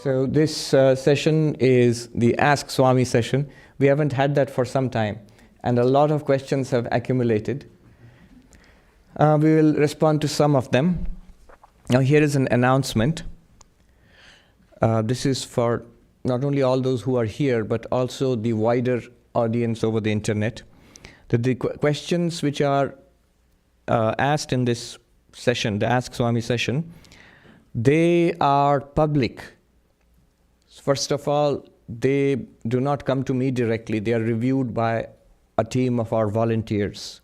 So this session is the Ask Swami session. We haven't had that for some time, and a lot of questions have accumulated. We will respond to some of them. Now here is an announcement. This is for not only all those who are here, but also the wider audience over the internet. That the questions which are asked in this session, the Ask Swami session, they are public. First of all, they do not come to me directly. They are reviewed by a team of our volunteers.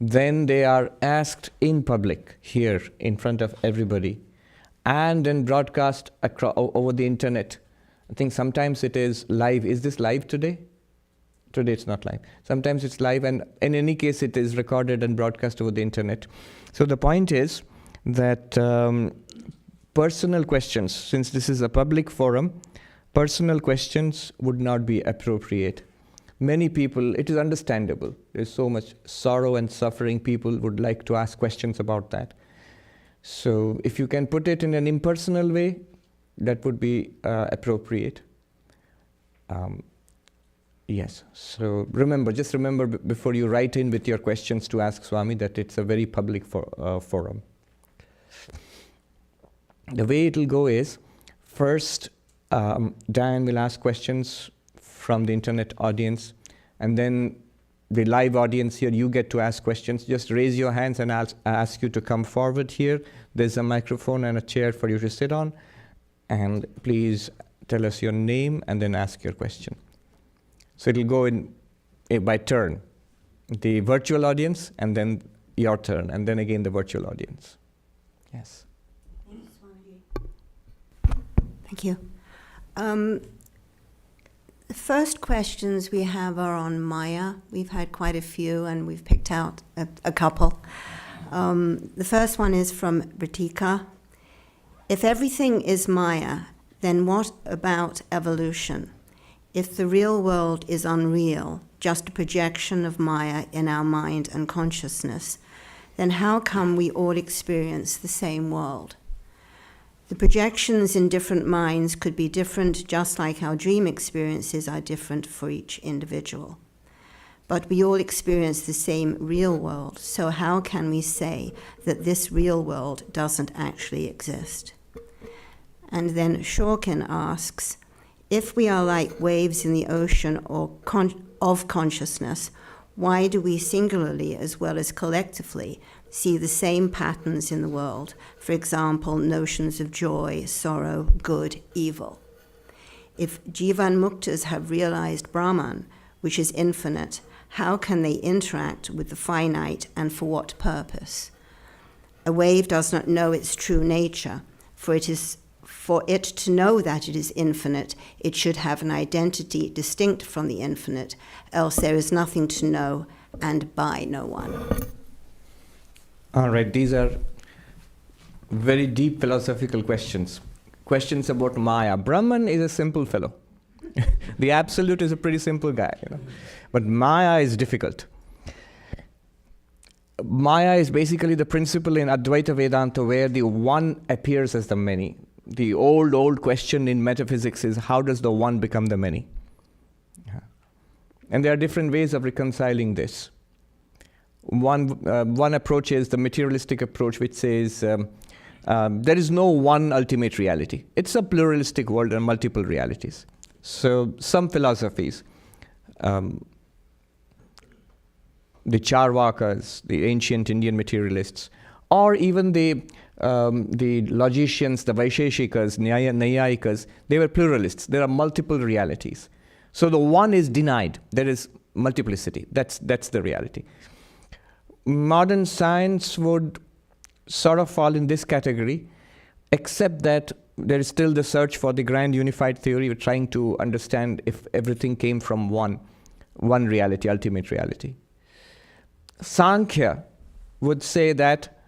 Then they are asked in public here in front of everybody, and then broadcast over the internet. I think sometimes it is live. Is this live today? Today it's not live. Sometimes it's live, and in any case it is recorded and broadcast over the internet. So the point is that personal questions, since this is a public forum, personal questions would not be appropriate. Many people, it is understandable. There's so much sorrow and suffering. People would like to ask questions about that. So if you can put it in an impersonal way, that would be appropriate. Yes. So just remember before you write in with your questions to Ask Swami that it's a very public forum. The way it will go is, first Dan will ask questions from the internet audience, and then the live audience here, you get to ask questions. Just raise your hands and I'll ask you to come forward here. There's a microphone and a chair for you to sit on, and please tell us your name and then ask your question. So it'll go in by turn. The virtual audience, and then your turn, and then again the virtual audience. Yes. Thank you, Swami. Thank you. The first questions we have are on Maya. We've had quite a few, and we've picked out a couple. The first one is from Ritika. If everything is Maya, then what about evolution? If the real world is unreal, just a projection of Maya in our mind and consciousness, then how come we all experience the same world? The projections in different minds could be different, just like our dream experiences are different for each individual. But we all experience the same real world, so how can we say that this real world doesn't actually exist? And then Shorkin asks, if we are like waves in the ocean of consciousness, why do we singularly as well as collectively see the same patterns in the world? For example, notions of joy, sorrow, good, evil. If Jivan Muktas have realized Brahman, which is infinite, how can they interact with the finite, and for what purpose? A wave does not know its true nature. For it to know that it is infinite, it should have an identity distinct from the infinite, else there is nothing to know and by no one. All right, these are very deep philosophical questions. Questions about Maya. Brahman is a simple fellow. The Absolute is a pretty simple guy, But Maya is difficult. Maya is basically the principle in Advaita Vedanta where the one appears as the many. The old question in metaphysics is, how does the one become the many? And there are different ways of reconciling this. One approach is the materialistic approach, which says there is no one ultimate reality. It's a pluralistic world and multiple realities. So some philosophies, the Charvakas, the ancient Indian materialists, or even the logicians, the Vaisheshikas, Nyayikas, they were pluralists. There are multiple realities. So the one is denied. There is multiplicity. That's the reality. Modern science would sort of fall in this category, except that there is still the search for the grand unified theory. We're trying to understand if everything came from one reality, ultimate reality. Sankhya would say that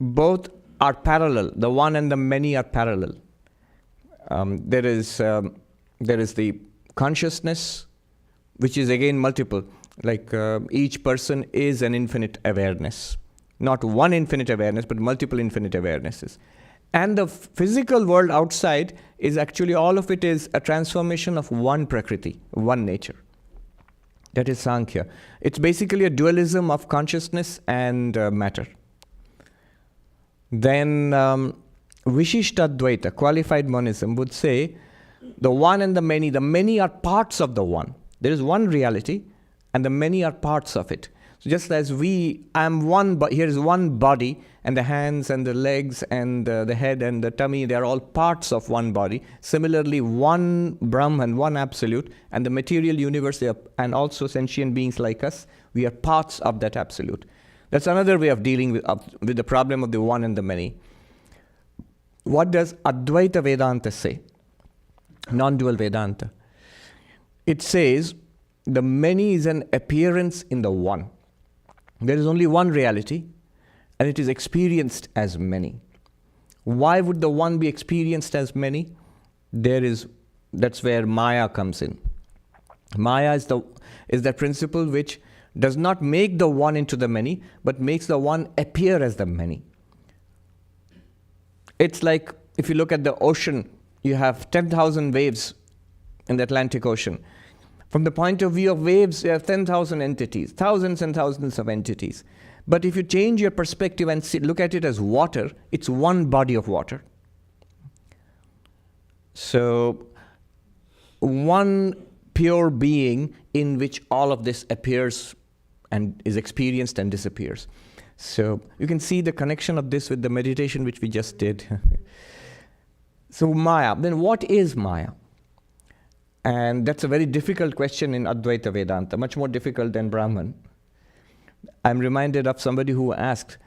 both are parallel. The one and the many are parallel. There is the consciousness, which is again multiple. Like each person is an infinite awareness. Not one infinite awareness, but multiple infinite awarenesses. And the physical world outside is actually, all of it is a transformation of one Prakriti, one nature. That is Sankhya. It's basically a dualism of consciousness and matter. Then Vishishtadvaita, qualified monism, would say the one and the many are parts of the one. There is one reality and the many are parts of it. So just as I am one, but here is one body, and the hands and the legs and the head and the tummy, they are all parts of one body. Similarly, one Brahman, one absolute, and the material universe, and also sentient beings like us, we are parts of that absolute. That's another way of dealing with the problem of the one and the many. What does Advaita Vedanta say? Non-dual Vedanta. It says the many is an appearance in the one. There is only one reality, and it is experienced as many. Why would the one be experienced as many? That's where Maya comes in. Maya is the principle which does not make the one into the many, but makes the one appear as the many. It's like if you look at the ocean, you have 10,000 waves in the Atlantic Ocean. From the point of view of waves, you have 10,000 entities, thousands and thousands of entities. But if you change your perspective and look at it as water, it's one body of water. So, one pure being in which all of this appears and is experienced and disappears. So, you can see the connection of this with the meditation which we just did. So, Maya. Then what is Maya? And that's a very difficult question in Advaita Vedanta, much more difficult than Brahman. I'm reminded of somebody who asked,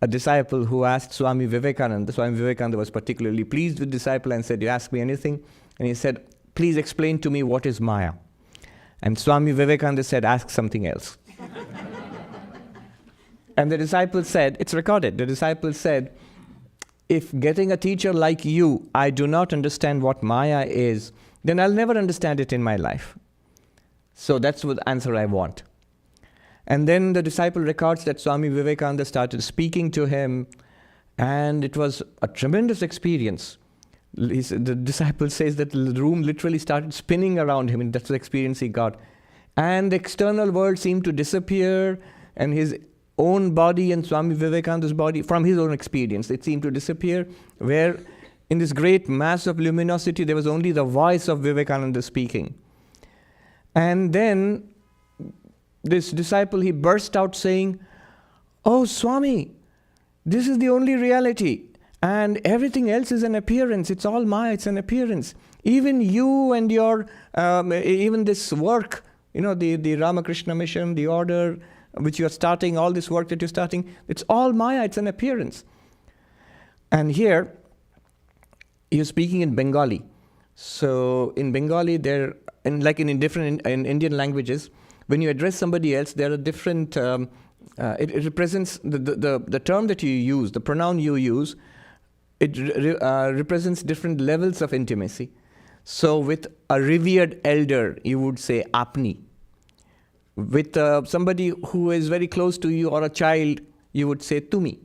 a disciple who asked Swami Vivekananda. Swami Vivekananda was particularly pleased with the disciple and said, "You ask me anything?" And he said, "Please explain to me what is Maya." And Swami Vivekananda said, "Ask something else." And the disciple said, it's recorded, the disciple said, "If getting a teacher like you, I do not understand what Maya is, then I'll never understand it in my life. So that's the answer I want." And then the disciple records that Swami Vivekananda started speaking to him, and it was a tremendous experience. The disciple says that the room literally started spinning around him, and that's the experience he got. And the external world seemed to disappear, and his own body and Swami Vivekananda's body, from his own experience, it seemed to disappear, where in this great mass of luminosity, there was only the voice of Vivekananda speaking. And then this disciple, he burst out saying, "Oh, Swami, this is the only reality. And everything else is an appearance. It's all Maya, it's an appearance. Even you and your, even this work, the Ramakrishna mission, the order which you are starting, all this work that you're starting, it's all Maya, it's an appearance." And here, you're speaking in Bengali. So in Bengali, in Indian languages, when you address somebody else, there are different, it represents the term that you use, the pronoun you use, it represents different levels of intimacy. So with a revered elder, you would say apni. With somebody who is very close to you or a child, you would say tumi.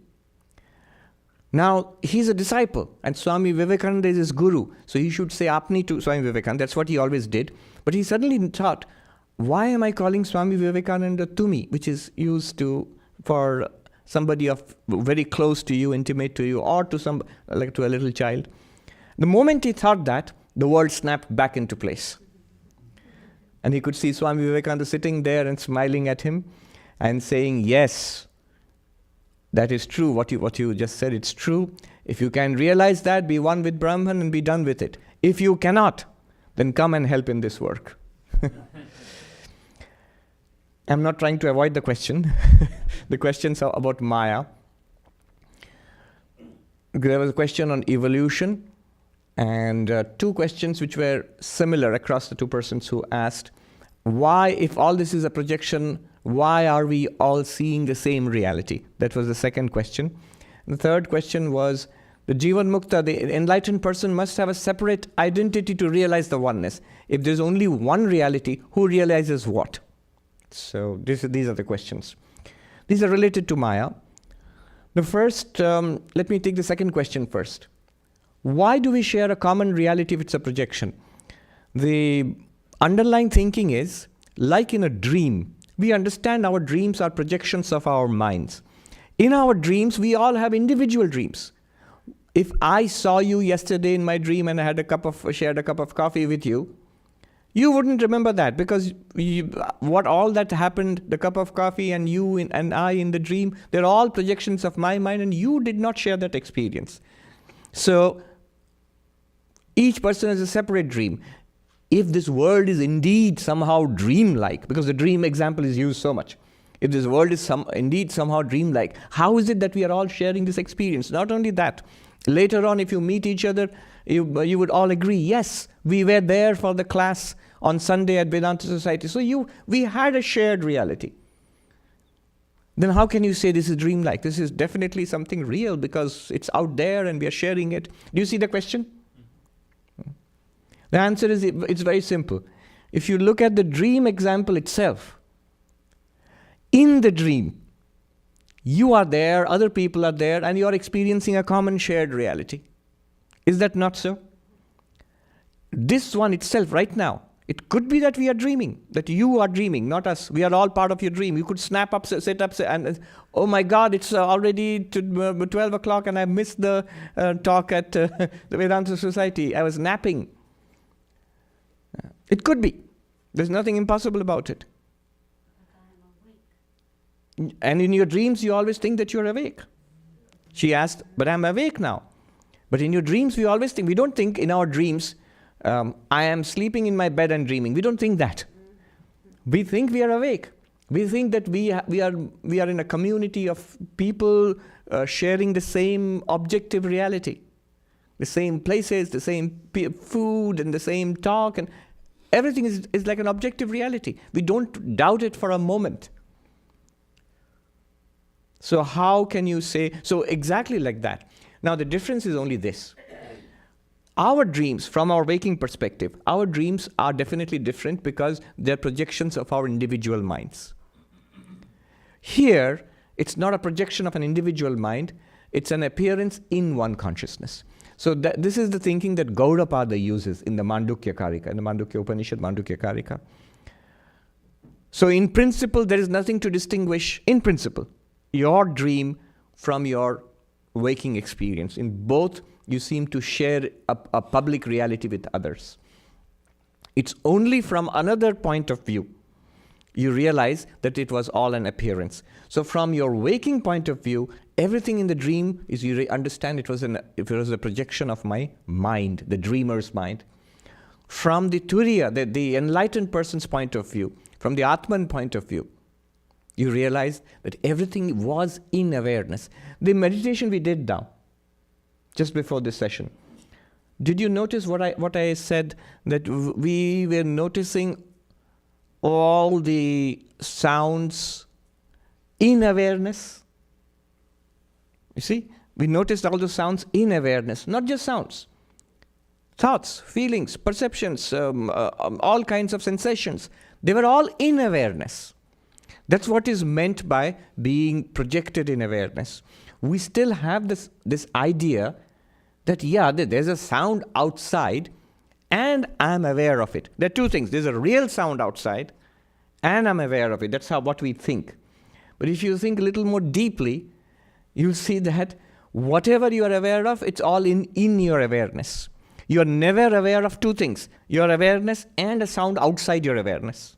Now, he's a disciple, and Swami Vivekananda is his guru, so he should say apni to Swami Vivekananda. That's what he always did. But he suddenly thought, why am I calling Swami Vivekananda tumi, which is used for somebody very close to you, intimate to you, or to a little child? The moment he thought that, the world snapped back into place. And he could see Swami Vivekananda sitting there and smiling at him and saying, "Yes, that is true. What you just said, it's true. If you can realize that, be one with Brahman and be done with it. If you cannot, then come and help in this work." I'm not trying to avoid the question. The questions are about Maya. There was a question on evolution, and two questions which were similar across the two persons who asked, why, if all this is a projection, why are we all seeing the same reality? That was the second question. The third question was, the Jivan Mukta, the enlightened person, must have a separate identity to realize the oneness. If there's only one reality, who realizes what? So these are the questions. These are related to Maya. The first, let me take the second question first. Why do we share a common reality if it's a projection? The underlying thinking is, like in a dream, we understand our dreams are projections of our minds. In our dreams, we all have individual dreams. If I saw you yesterday in my dream and I had shared a cup of coffee with you, you wouldn't remember that because what all that happened, the cup of coffee and you and I in the dream, they're all projections of my mind and you did not share that experience. So each person has a separate dream. If this world is indeed somehow dreamlike, because the dream example is used so much, if this world is indeed somehow dreamlike, how is it that we are all sharing this experience? Not only that, later on if you meet each other, you would all agree, yes, we were there for the class on Sunday at Vedanta Society. So we had a shared reality. Then how can you say this is dreamlike? This is definitely something real because it's out there and we are sharing it. Do you see the question? The answer is, it's very simple. If you look at the dream example itself, in the dream, you are there, other people are there, and you are experiencing a common shared reality. Is that not so? This one itself, right now, it could be that we are dreaming, that you are dreaming, not us. We are all part of your dream. You could snap up, sit up, and oh my God, it's already 12 o'clock and I missed the talk at the Vedanta Society. I was napping. It could be. There's nothing impossible about it. And in your dreams, you always think that you're awake. She asked, but I'm awake now. But in your dreams, we don't think in our dreams, I am sleeping in my bed and dreaming. We don't think that. We think we are awake. We think that we are in a community of people sharing the same objective reality. The same places, the same food, and the same talk, and everything is like an objective reality. We don't doubt it for a moment. So how can you say, so exactly like that. Now the difference is only this. Our dreams, from our waking perspective, our dreams are definitely different because they're projections of our individual minds. Here, it's not a projection of an individual mind, it's an appearance in one consciousness. So this is the thinking that Gaudapada uses in the Mandukya Karika, in the Mandukya Upanishad, Mandukya Karika. So in principle, there is nothing to distinguish, in principle, your dream from your waking experience. In both, you seem to share a public reality with others. It's only from another point of view you realize that it was all an appearance. So from your waking point of view, everything in the dream is, you understand it was a projection of my mind, the dreamer's mind. From the Turiya, the enlightened person's point of view, from the Atman point of view, you realize that everything was in awareness. The meditation we did now, just before this session, did you notice what I said, that we were noticing all the sounds in awareness? You see, we noticed all the sounds in awareness, not just sounds. Thoughts, feelings, perceptions, all kinds of sensations. They were all in awareness. That's what is meant by being projected in awareness. We still have this idea that, yeah, there's a sound outside and I'm aware of it. There are two things. There's a real sound outside and I'm aware of it. That's what we think. But if you think a little more deeply, you'll see that whatever you are aware of, it's all in your awareness. You are never aware of two things, your awareness and a sound outside your awareness.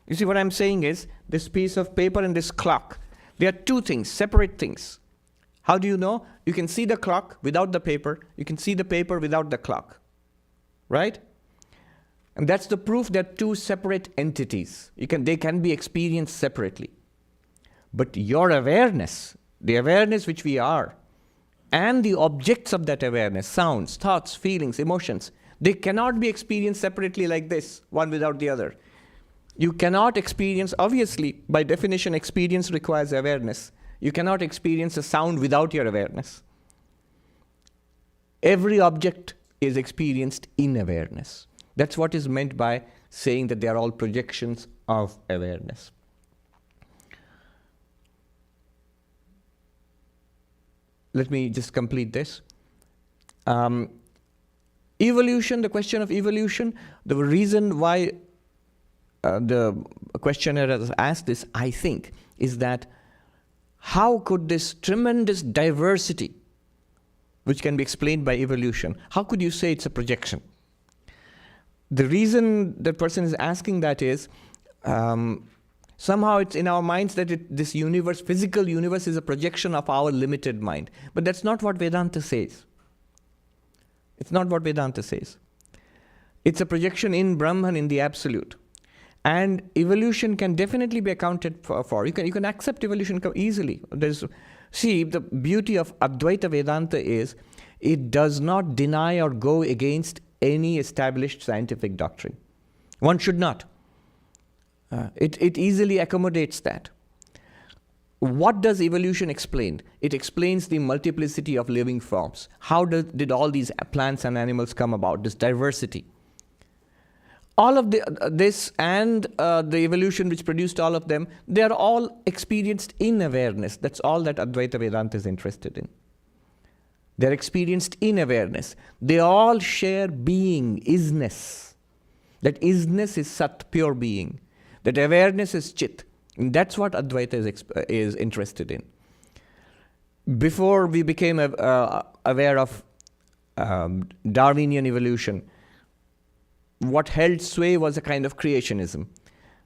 You see, what I'm saying is, this piece of paper and this clock, they are two things, separate things. How do you know? You can see the clock without the paper. You can see the paper without the clock. Right? And that's the proof that two separate entities. They can be experienced separately. But your awareness, the awareness which we are, and the objects of that awareness, sounds, thoughts, feelings, emotions, they cannot be experienced separately like this, one without the other. You cannot experience, obviously, by definition, experience requires awareness. You cannot experience a sound without your awareness. Every object is experienced in awareness. That's what is meant by saying that they are all projections of awareness. Let me just complete this. Evolution, the question of evolution, the reason why the questioner has asked this, I think, is that how could this tremendous diversity, which can be explained by evolution, how could you say it's a projection? The reason the person is asking that is, somehow it's in our minds that this universe, physical universe, is a projection of our limited mind. But that's not what Vedanta says. It's not what Vedanta says. It's a projection in Brahman, in the absolute. And evolution can definitely be accounted for. You can accept evolution easily. See, the beauty of Advaita Vedanta is it does not deny or go against any established scientific doctrine. One should not. It easily accommodates that. What does evolution explain? It explains the multiplicity of living forms. How did all these plants and animals come about, this diversity? All of this and the evolution which produced all of them, they are all experienced in awareness. That's all that Advaita Vedanta is interested in. They're experienced in awareness. They all share being, isness. That isness is Sat, pure being. That awareness is Chit. And that's what Advaita is interested in. Before we became aware of Darwinian evolution, what held sway was a kind of creationism.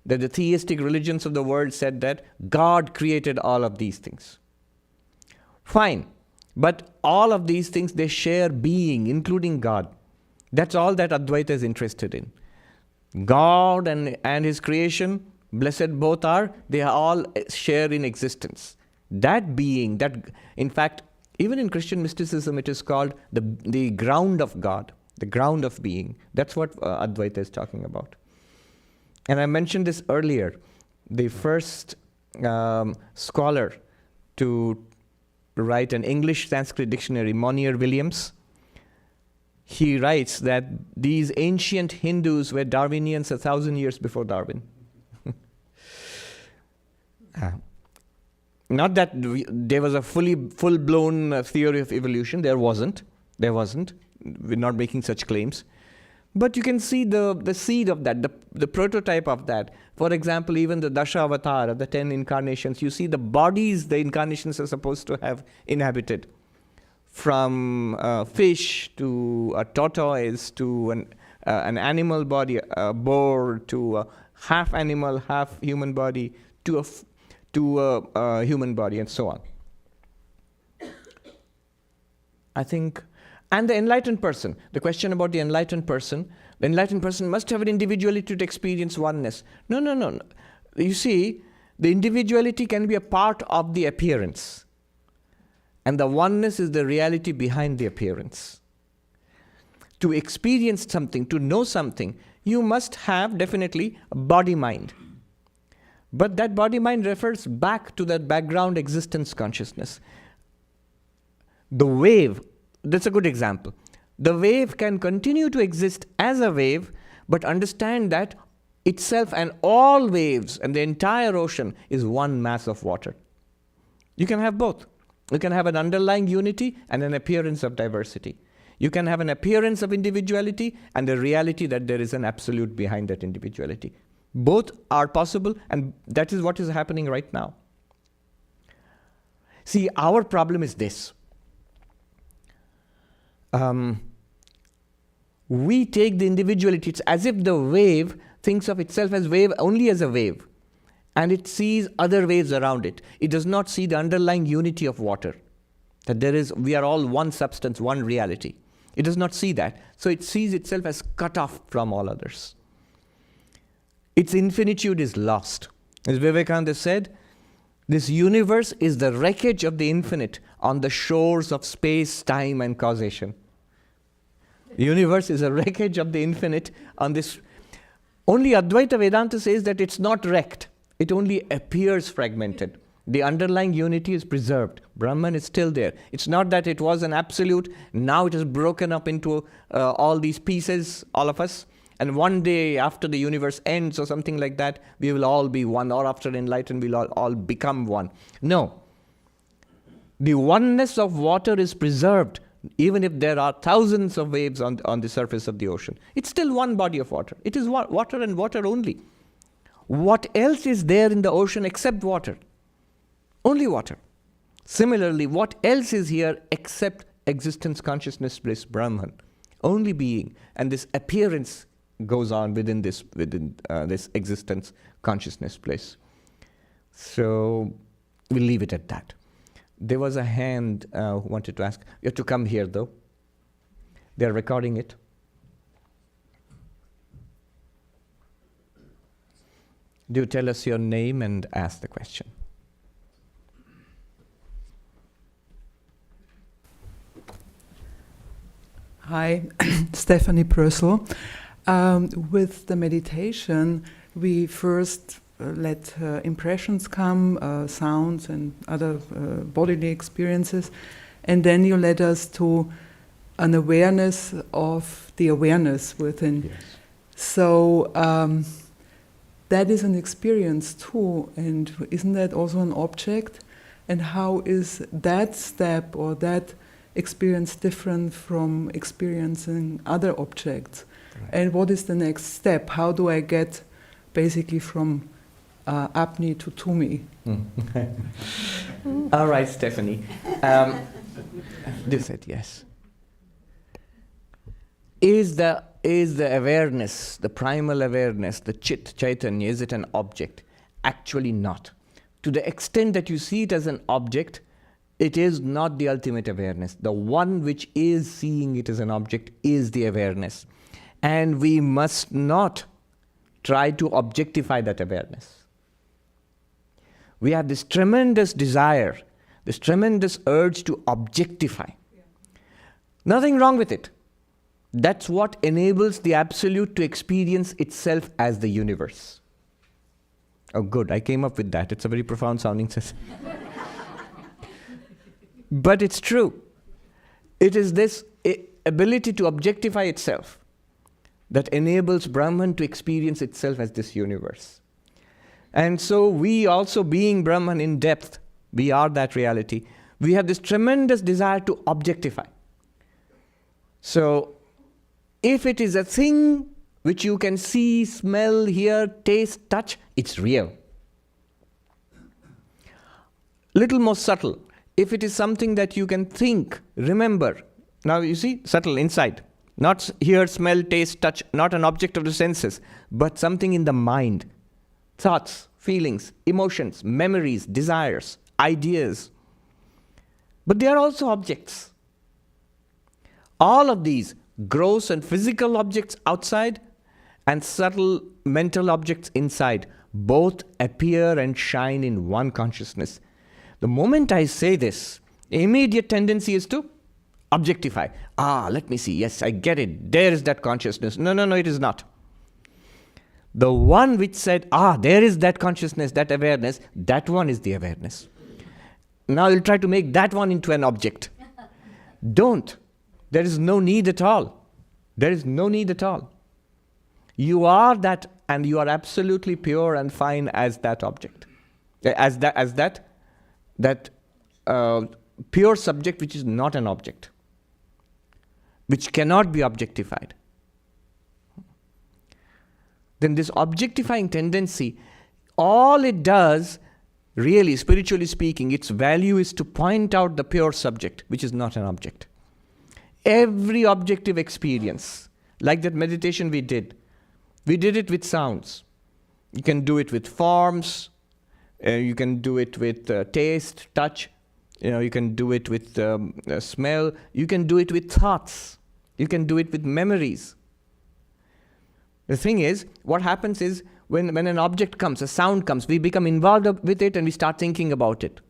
That the theistic religions of the world said that God created all of these things. Fine. But all of these things, they share being, including God. That's all that Advaita is interested in. God and His creation, blessed both are, they all share in existence. That being, that in fact, even in Christian mysticism, it is called the ground of God, the ground of being. That's what Advaita is talking about. And I mentioned this earlier. The first scholar to write an English Sanskrit dictionary, Monier Williams, he writes that these ancient Hindus were Darwinians 1,000 years before Darwin. Not that there was a full-blown theory of evolution. There wasn't. We're not making such claims. But you can see the seed of that, the prototype of that. For example, even the Dasha Avatar, the 10 incarnations, you see the bodies the incarnations are supposed to have inhabited. From fish to a tortoise to an animal body, a boar, to a half animal, half human body, to a human body, and so on. I think, and the enlightened person, the question about the enlightened person must have an individuality to experience oneness. No. You see, the individuality can be a part of the appearance. And the oneness is the reality behind the appearance. To experience something, to know something, you must have definitely a body-mind. But that body-mind refers back to that background existence consciousness. The wave, that's a good example. The wave can continue to exist as a wave, but understand that itself and all waves and the entire ocean is one mass of water. You can have both. You can have an underlying unity and an appearance of diversity. You can have an appearance of individuality and the reality that there is an absolute behind that individuality. Both are possible, and that is what is happening right now. See, our problem is this. We take the individuality, it's as if the wave thinks of itself as wave only as a wave. And it sees other waves around it. It does not see the underlying unity of water. That we are all one substance, one reality. It does not see that. So it sees itself as cut off from all others. Its infinitude is lost. As Vivekananda said, this universe is the wreckage of the infinite on the shores of space, time, and causation. The universe is a wreckage of the infinite on this. Only Advaita Vedanta says that it's not wrecked. It only appears fragmented. The underlying unity is preserved. Brahman is still there. It's not that it was an absolute, now it is broken up into all these pieces, all of us, and one day after the universe ends or something like that, we will all be one, or after enlightenment we'll all become one. No. The oneness of water is preserved, Even if there are thousands of waves on the surface of the ocean, it's still one body of water. It is water and water only. What else is there in the ocean except water? Only water. Similarly, what else is here except existence, consciousness, bliss, Brahman? Only being. And this appearance goes on within this existence, consciousness, bliss. So we'll leave it at that. There was a hand who wanted to ask. You have to come here, though. They're recording it. Do tell us your name and ask the question. Hi, Stephanie Brössel. With the meditation, we first let impressions come, sounds and other bodily experiences, and then you led us to an awareness of the awareness within. Yes. So that is an experience too, and isn't that also an object? And how is that step or that experience different from experiencing other objects? Right. And what is the next step? How do I get basically from apne to tumi? All right, Stephanie. You said yes. Is the awareness, the primal awareness, the Chit, Chaitanya, is it an object? Actually not. To the extent that you see it as an object, it is not the ultimate awareness. The one which is seeing it as an object is the awareness. And we must not try to objectify that awareness. We have this tremendous desire, this tremendous urge to objectify. Yeah. Nothing wrong with it. That's what enables the Absolute to experience itself as the universe. Oh, good, I came up with that. It's a very profound sounding sentence. But it's true. It is this ability to objectify itself that enables Brahman to experience itself as this universe. And so we also, being Brahman in depth, we are that reality. We have this tremendous desire to objectify. So if it is a thing which you can see, smell, hear, taste, touch, it's real. Little more subtle. If it is something that you can think, remember. Now you see, subtle, inside. Not hear, smell, taste, touch, not an object of the senses, but something in the mind. Thoughts, feelings, emotions, memories, desires, ideas. But they are also objects. All of these, gross and physical objects outside and subtle mental objects inside, both appear and shine in one consciousness. The moment I say this, the immediate tendency is to objectify. Let me see. Yes, I get it. There is that consciousness. No, it is not. The one which said, there is that consciousness, that awareness, that one is the awareness. Now you'll try to make that one into an object. Don't. There is no need at all. There is no need at all. You are that, and you are absolutely pure and fine as that object. As that pure subject which is not an object, which cannot be objectified. Then this objectifying tendency, all it does, really, spiritually speaking, its value is to point out the pure subject, which is not an object. Every objective experience, like that meditation we did it with sounds. You can do it with forms. You can do it with taste, touch. You can do it with smell. You can do it with thoughts. You can do it with memories. The thing is, what happens is, when an object comes, a sound comes, we become involved with it and we start thinking about it.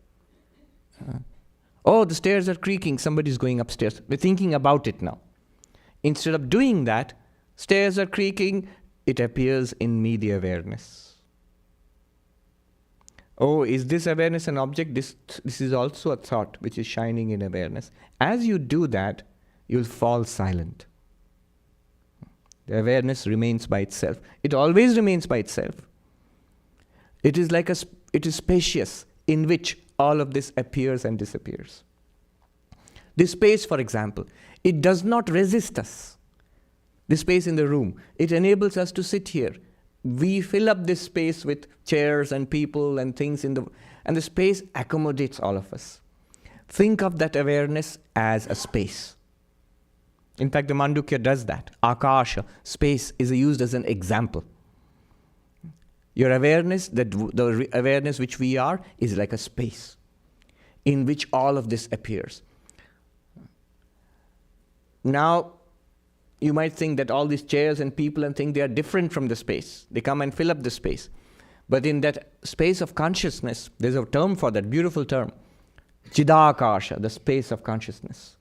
The stairs are creaking, somebody's going upstairs. We're thinking about it now. Instead of doing that, stairs are creaking, it appears in me, the awareness. Is this awareness an object? This is also a thought which is shining in awareness. As you do that, you'll fall silent. The awareness remains by itself. It always remains by itself. It is it is spacious, in which all of this appears and disappears. This space, for example, it does not resist us. The space in the room, it enables us to sit here. We fill up this space with chairs and people and things and the space accommodates all of us. Think of that awareness as a space. In fact, the Mandukya does that. Akasha, space, is used as an example. Your awareness, the awareness which we are, is like a space in which all of this appears. Now, you might think that all these chairs and people and things, they are different from the space. They come and fill up the space. But in that space of consciousness, there's a term for that, beautiful term. Chidakasha, the space of consciousness.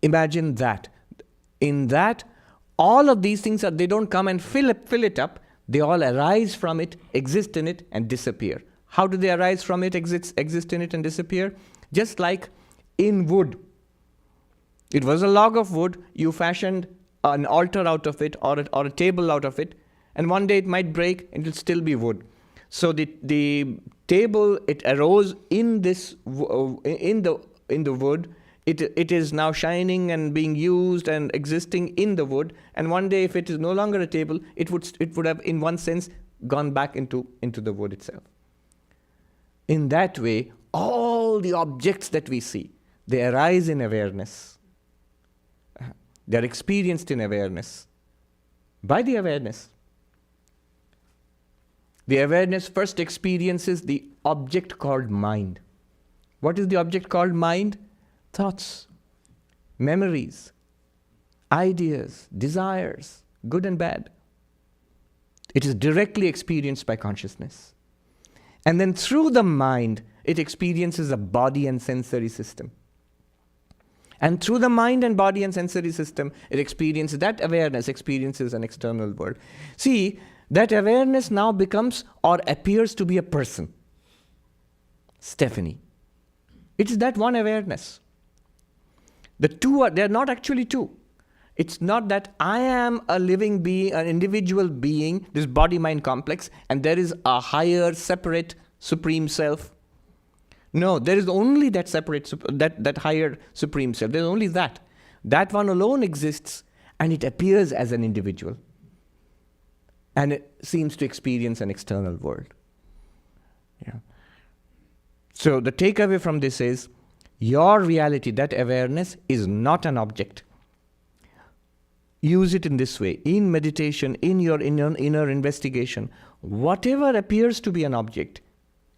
Imagine that. In that, all of these things, they don't come and fill it up. They all arise from it, exist in it, and disappear. How do they arise from it, exist in it, and disappear? Just like in wood. It was a log of wood. You fashioned an altar out of it, or a table out of it, and one day it might break and it'll still be wood. So the table, it arose in this in the wood. It is now shining and being used and existing in the wood. And one day, if it is no longer a table, it would have, in one sense, gone back into the wood itself. In that way, all the objects that we see, they arise in awareness. They are experienced in awareness. By the awareness. The awareness first experiences the object called mind. What is the object called mind? Thoughts, memories, ideas, desires, good and bad. It is directly experienced by consciousness. And then through the mind, it experiences a body and sensory system. And through the mind and body and sensory system, it experiences, that awareness experiences an external world. See, that awareness now becomes or appears to be a person. Stephanie. It is that one awareness. The two they're not actually two. It's not that I am a living being, an individual being, this body-mind complex, and there is a higher, separate, supreme self. No, there is only that separate, that higher, supreme self. There's only that. That one alone exists, and it appears as an individual. And it seems to experience an external world. Yeah. So the takeaway from this is, your reality, that awareness, is not an object. Use it in this way. In meditation, in your inner investigation, whatever appears to be an object,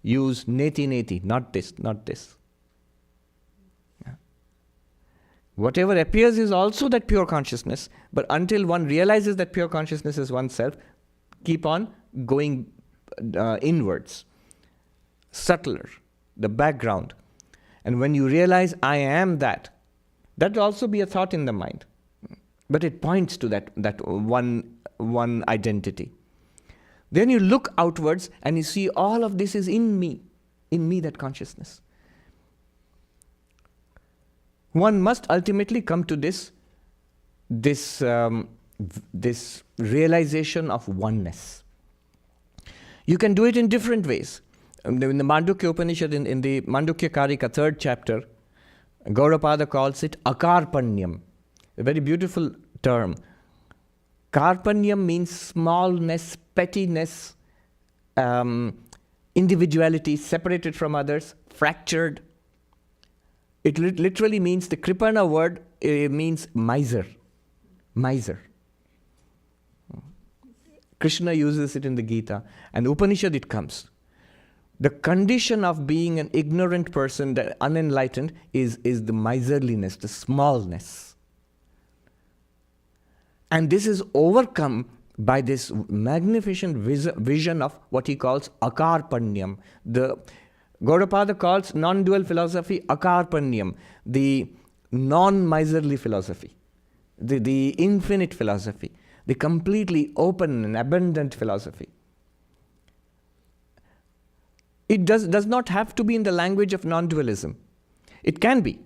use neti, not this. Yeah. Whatever appears is also that pure consciousness, but until one realizes that pure consciousness is oneself, keep on going inwards, subtler, the background. And when you realize I am that will also be a thought in the mind. But it points to that one identity. Then you look outwards and you see all of this is in me, that consciousness. One must ultimately come to this realization of oneness. You can do it in different ways. In the Mandukya Upanishad, in the Mandukya Karika, 3rd chapter, Gaudapada calls it akarpanyam, a very beautiful term. Karpanyam means smallness, pettiness, individuality, separated from others, fractured. It literally means, the Kripana word means miser. Miser. Krishna uses it in the Gita, and Upanishad it comes. The condition of being an ignorant person, the unenlightened, is the miserliness, the smallness. And this is overcome by this magnificent vision of what he calls akarpanyam. The Gaudapada calls non-dual philosophy akarpanyam, the non-miserly philosophy, the infinite philosophy, the completely open and abundant philosophy. It does not have to be in the language of non-dualism. It can be.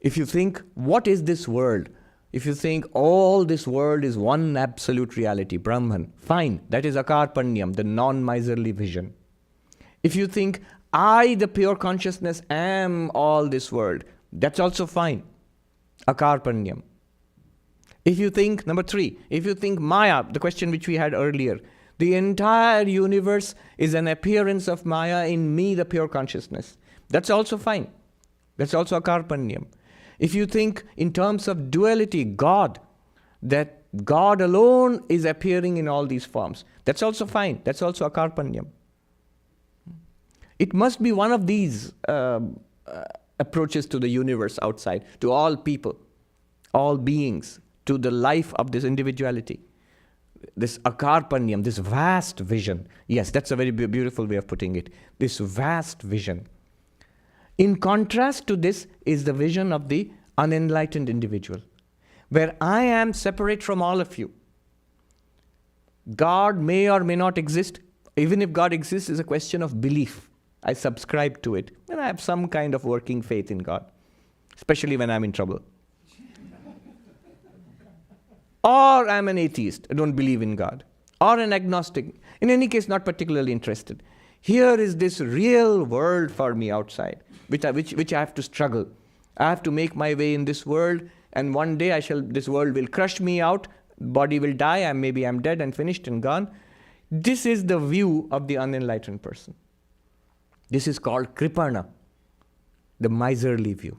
If you think, what is this world? If you think all this world is one absolute reality, Brahman, fine, that is akarpanyam, the non-miserly vision. If you think, I, the pure consciousness, am all this world, that's also fine. Akarpanyam. If you think, number 3, if you think Maya, the question which we had earlier, the entire universe is an appearance of Maya in me, the pure consciousness, that's also fine. That's also Akarpanyam. If you think in terms of duality, God, that God alone is appearing in all these forms, that's also fine. That's also Akarpanyam. It must be one of these approaches to the universe outside, to all people, all beings, to the life of this individuality. This Akarpanyam, this vast vision. Yes, that's a very beautiful way of putting it. This vast vision. In contrast to this is the vision of the unenlightened individual, where I am separate from all of you. God may or may not exist. Even if God exists, is a question of belief. I subscribe to it, and I have some kind of working faith in God, especially when I'm in trouble. Or I'm an atheist, I don't believe in God. Or an agnostic, in any case not particularly interested. Here is this real world for me outside, which I have to struggle. I have to make my way in this world, and one day this world will crush me out, body will die, and maybe I'm dead and finished and gone. This is the view of the unenlightened person. This is called Kripana, the miserly view.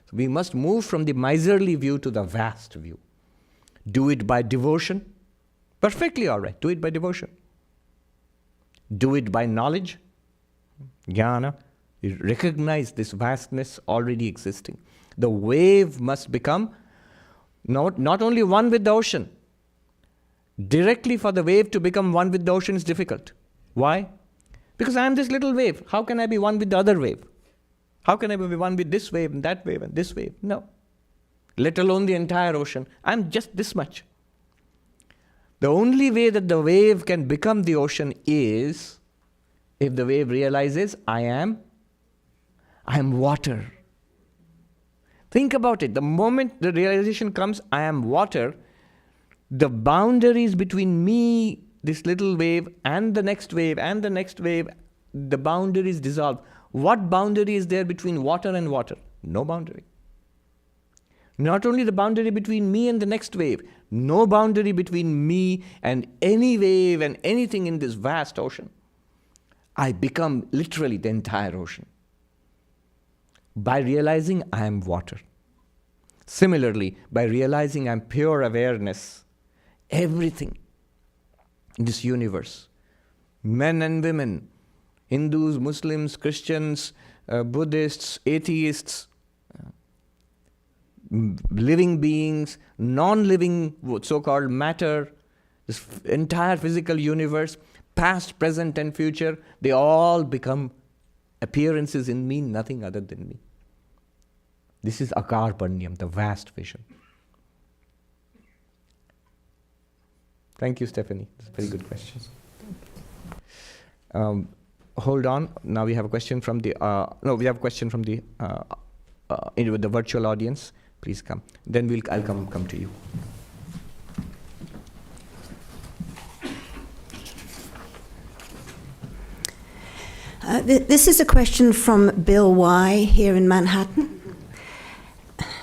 So we must move from the miserly view to the vast view. Do it by devotion. Perfectly all right. Do it by devotion. Do it by knowledge. Jnana. You recognize this vastness already existing. The wave must become not only one with the ocean. Directly for the wave to become one with the ocean is difficult. Why? Because I am this little wave. How can I be one with the other wave? How can I be one with this wave and that wave and this wave? No. Let alone the entire ocean. I'm just this much. The only way that the wave can become the ocean is if the wave realizes I am water. Think about it. The moment the realization comes, I am water, the boundaries between me, this little wave, and the next wave, and the next wave, the boundaries dissolve. What boundary is there between water and water? No boundary. Not only the boundary between me and the next wave, no boundary between me and any wave and anything in this vast ocean. I become literally the entire ocean by realizing I am water. Similarly, by realizing I'm pure awareness, everything in this universe, men and women, Hindus, Muslims, Christians, Buddhists, atheists, living beings, non-living so-called matter, this entire physical universe, past, present and future, they all become appearances in me, nothing other than me. This is Akarpanyam, the vast vision. Thank you, Stephanie. That's a very good question. Hold on. Now we have a question from the the virtual audience. Please come. Then I'll come to you. This is a question from Bill Y. here in Manhattan.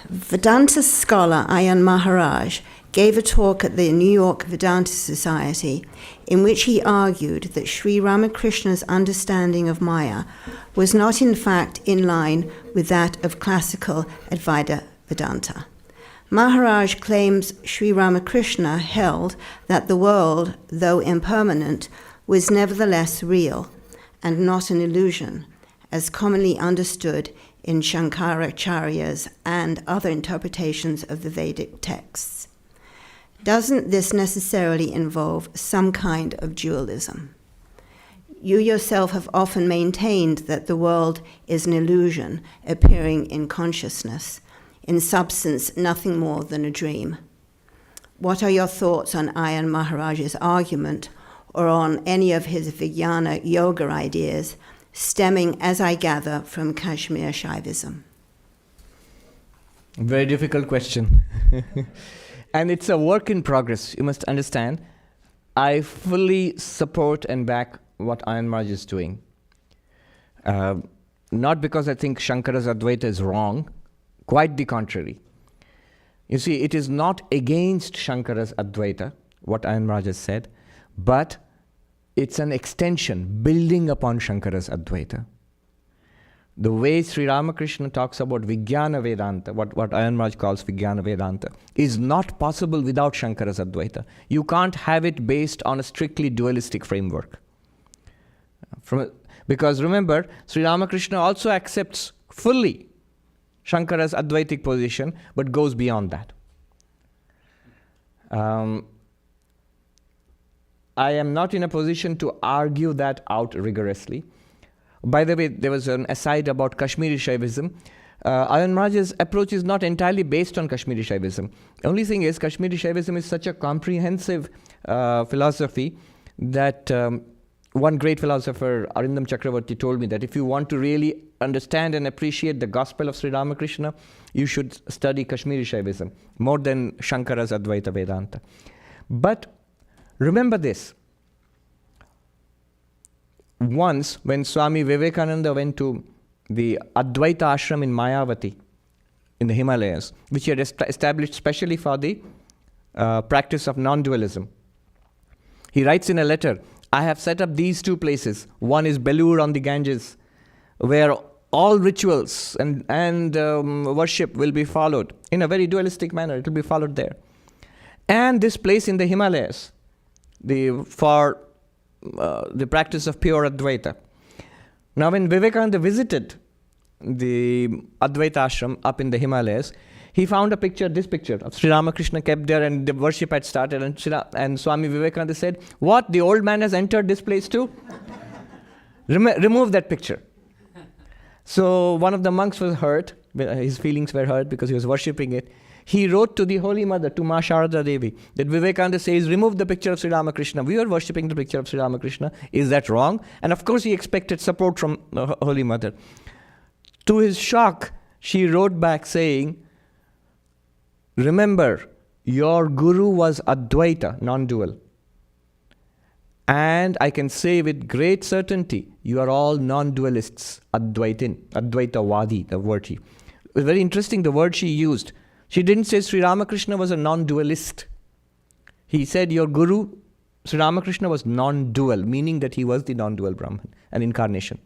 Vedanta scholar Ayan Maharaj gave a talk at the New York Vedanta Society in which he argued that Sri Ramakrishna's understanding of Maya was not in fact in line with that of classical Advaita Vedanta. Maharaj claims Sri Ramakrishna held that the world, though impermanent, was nevertheless real and not an illusion, as commonly understood in Shankaracharya's and other interpretations of the Vedic texts. Doesn't this necessarily involve some kind of dualism? You yourself have often maintained that the world is an illusion appearing in consciousness, in substance nothing more than a dream. What are your thoughts on Ayan Maharaj's argument, or on any of his Vijnana yoga ideas, stemming, as I gather, from Kashmir Shaivism? Very difficult question. And it's a work in progress. You must understand, I fully support and back what Ayan Maharaj is doing. Not because I think Shankara's Advaita is wrong, quite the contrary. You see, it is not against Shankara's Advaita, what Ayan Maharaj has said, but it's an extension, building upon Shankara's Advaita. The way Sri Ramakrishna talks about Vijnana Vedanta, what Ayan Maharaj calls Vijnana Vedanta, is not possible without Shankara's Advaita. You can't have it based on a strictly dualistic framework. Because remember, Sri Ramakrishna also accepts fully Shankara's Advaitic position, but goes beyond that. I am not in a position to argue that out rigorously. By the way, there was an aside about Kashmiri Shaivism. Ayan Maharaj's approach is not entirely based on Kashmiri Shaivism. The only thing is, Kashmiri Shaivism is such a comprehensive philosophy that one great philosopher, Arindam Chakravarti, told me that if you want to really understand and appreciate the gospel of Sri Ramakrishna, you should study Kashmiri Shaivism more than Shankara's Advaita Vedanta. But remember this. Once, when Swami Vivekananda went to the Advaita ashram in Mayavati, in the Himalayas, which he had established specially for the practice of non-dualism, he writes in a letter, I have set up these two places. One is Belur on the Ganges, where all rituals and worship will be followed in a very dualistic manner. It will be followed there. And this place in the Himalayas, for the practice of pure Advaita. Now, when Vivekananda visited the Advaita ashram up in the Himalayas, he found a picture, this picture of Sri Ramakrishna kept there, and the worship had started, and Swami Vivekananda said, what, the old man has entered this place too? Remove that picture. So one of the monks was hurt, his feelings were hurt because he was worshipping it. He wrote to the Holy Mother, to Ma Sharada Devi, that Vivekananda says, remove the picture of Sri Ramakrishna. We are worshipping the picture of Sri Ramakrishna. Is that wrong? And of course he expected support from the Holy Mother. To his shock, she wrote back saying, remember, your Guru was Advaita, non-dual. And I can say with great certainty, you are all non-dualists, Advaitin, Advaitavadi, the word she. It was very interesting, the word she used. She didn't say Sri Ramakrishna was a non-dualist. He said your Guru, Sri Ramakrishna, was non-dual, meaning that he was the non-dual Brahman, an incarnation.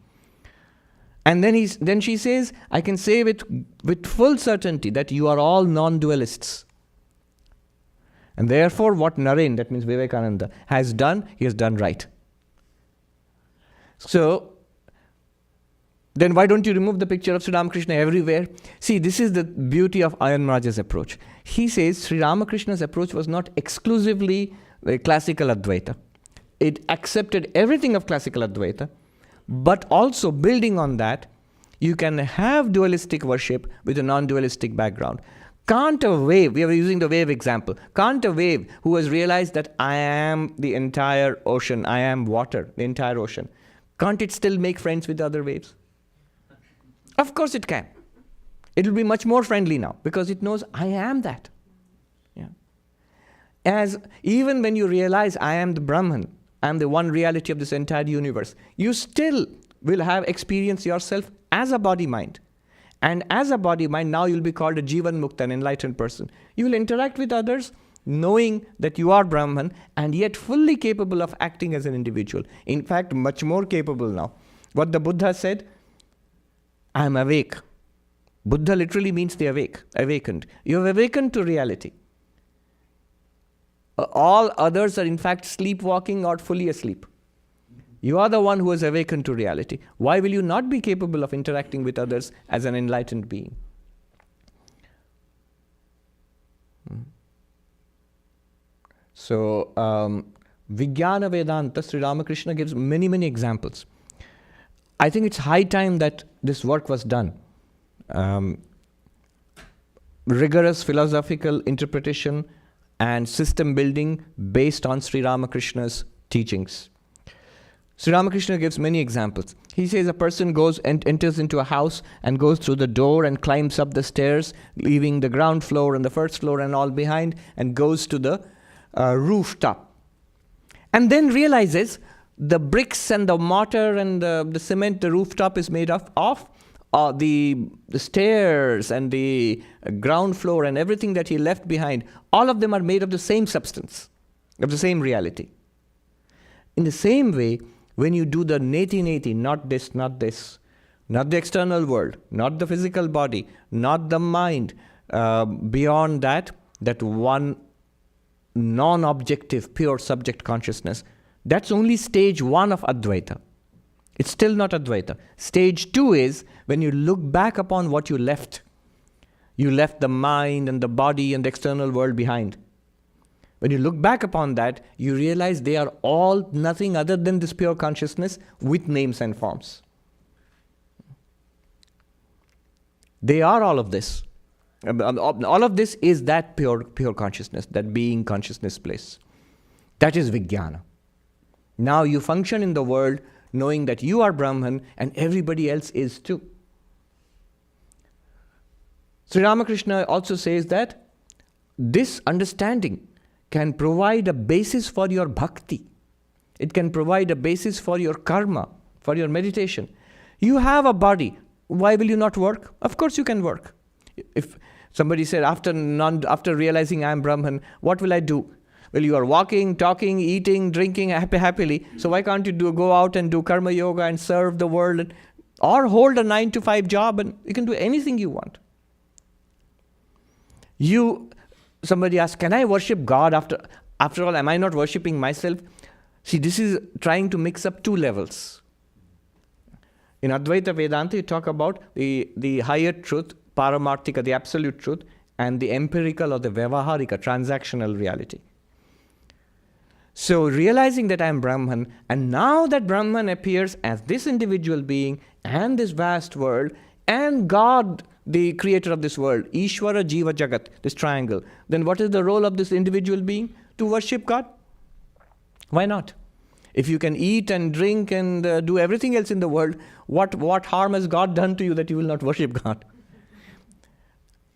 And then she says, I can say with full certainty that you are all non-dualists. And therefore what Naren, that means Vivekananda, has done, he has done right. So, then why don't you remove the picture of Sri Ramakrishna everywhere? See, this is the beauty of Ayan Maharaj's approach. He says Sri Ramakrishna's approach was not exclusively classical Advaita. It accepted everything of classical Advaita, but also building on that, you can have dualistic worship with a non-dualistic background. Can't a wave, we are using the wave example, can't a wave who has realized that I am the entire ocean, I am water, the entire ocean, can't it still make friends with other waves? Of course it can. It will be much more friendly now because it knows I am that. Yeah. As even when you realize I am the Brahman, I am the one reality of this entire universe, you still will have experienced yourself as a body-mind. And as a body-mind, now you'll be called a Jivan Mukta, an enlightened person. You will interact with others knowing that you are Brahman and yet fully capable of acting as an individual. In fact, much more capable now. What the Buddha said, I am awake. Buddha literally means the awake, awakened. You have awakened to reality. All others are in fact sleepwalking or fully asleep. You are the one who has awakened to reality. Why will you not be capable of interacting with others as an enlightened being? So, Vijnana Vedanta, Sri Ramakrishna gives many, many examples. I think it's high time that this work was done. Rigorous philosophical interpretation and system building based on Sri Ramakrishna's teachings. Sri Ramakrishna gives many examples. He says a person goes and enters into a house and goes through the door and climbs up the stairs, leaving the ground floor and the first floor and all behind, and goes to the rooftop. And then realizes the bricks and the mortar and the cement, the rooftop is made of the stairs and the ground floor and everything that he left behind, all of them are made of the same substance, of the same reality. In the same way, when you do the neti-neti, not this, not this, not the external world, not the physical body, not the mind, beyond that one non-objective, pure subject consciousness, that's only stage 1 of Advaita. It's still not Advaita. Stage 2 is when you look back upon what you left. You left the mind and the body and the external world behind. When you look back upon that, you realize they are all nothing other than this pure consciousness with names and forms. They are all of this. All of this is that pure consciousness, that being consciousness place. That is Vijnana. Now you function in the world knowing that you are Brahman and everybody else is too. Sri Ramakrishna also says that this understanding can provide a basis for your bhakti. It can provide a basis for your karma, for your meditation. You have a body. Why will you not work? Of course you can work. If somebody said, after realizing I am Brahman, what will I do? Well, you are walking, talking, eating, drinking happily. So why can't you go out and do karma yoga and serve the world, or hold a 9-to-5 job, and you can do anything you want. Somebody asks, can I worship God after all? Am I not worshipping myself? See, this is trying to mix up 2 levels. In Advaita Vedanta, you talk about the higher truth, paramarthika, the absolute truth, and the empirical or the vyavaharika, transactional reality. So realizing that I am Brahman, and now that Brahman appears as this individual being and this vast world, and God, the creator of this world, Ishvara, Jiva, Jagat, this triangle, then what is the role of this individual being? To worship God? Why not? If you can eat and drink and do everything else in the world, what harm has God done to you that you will not worship God?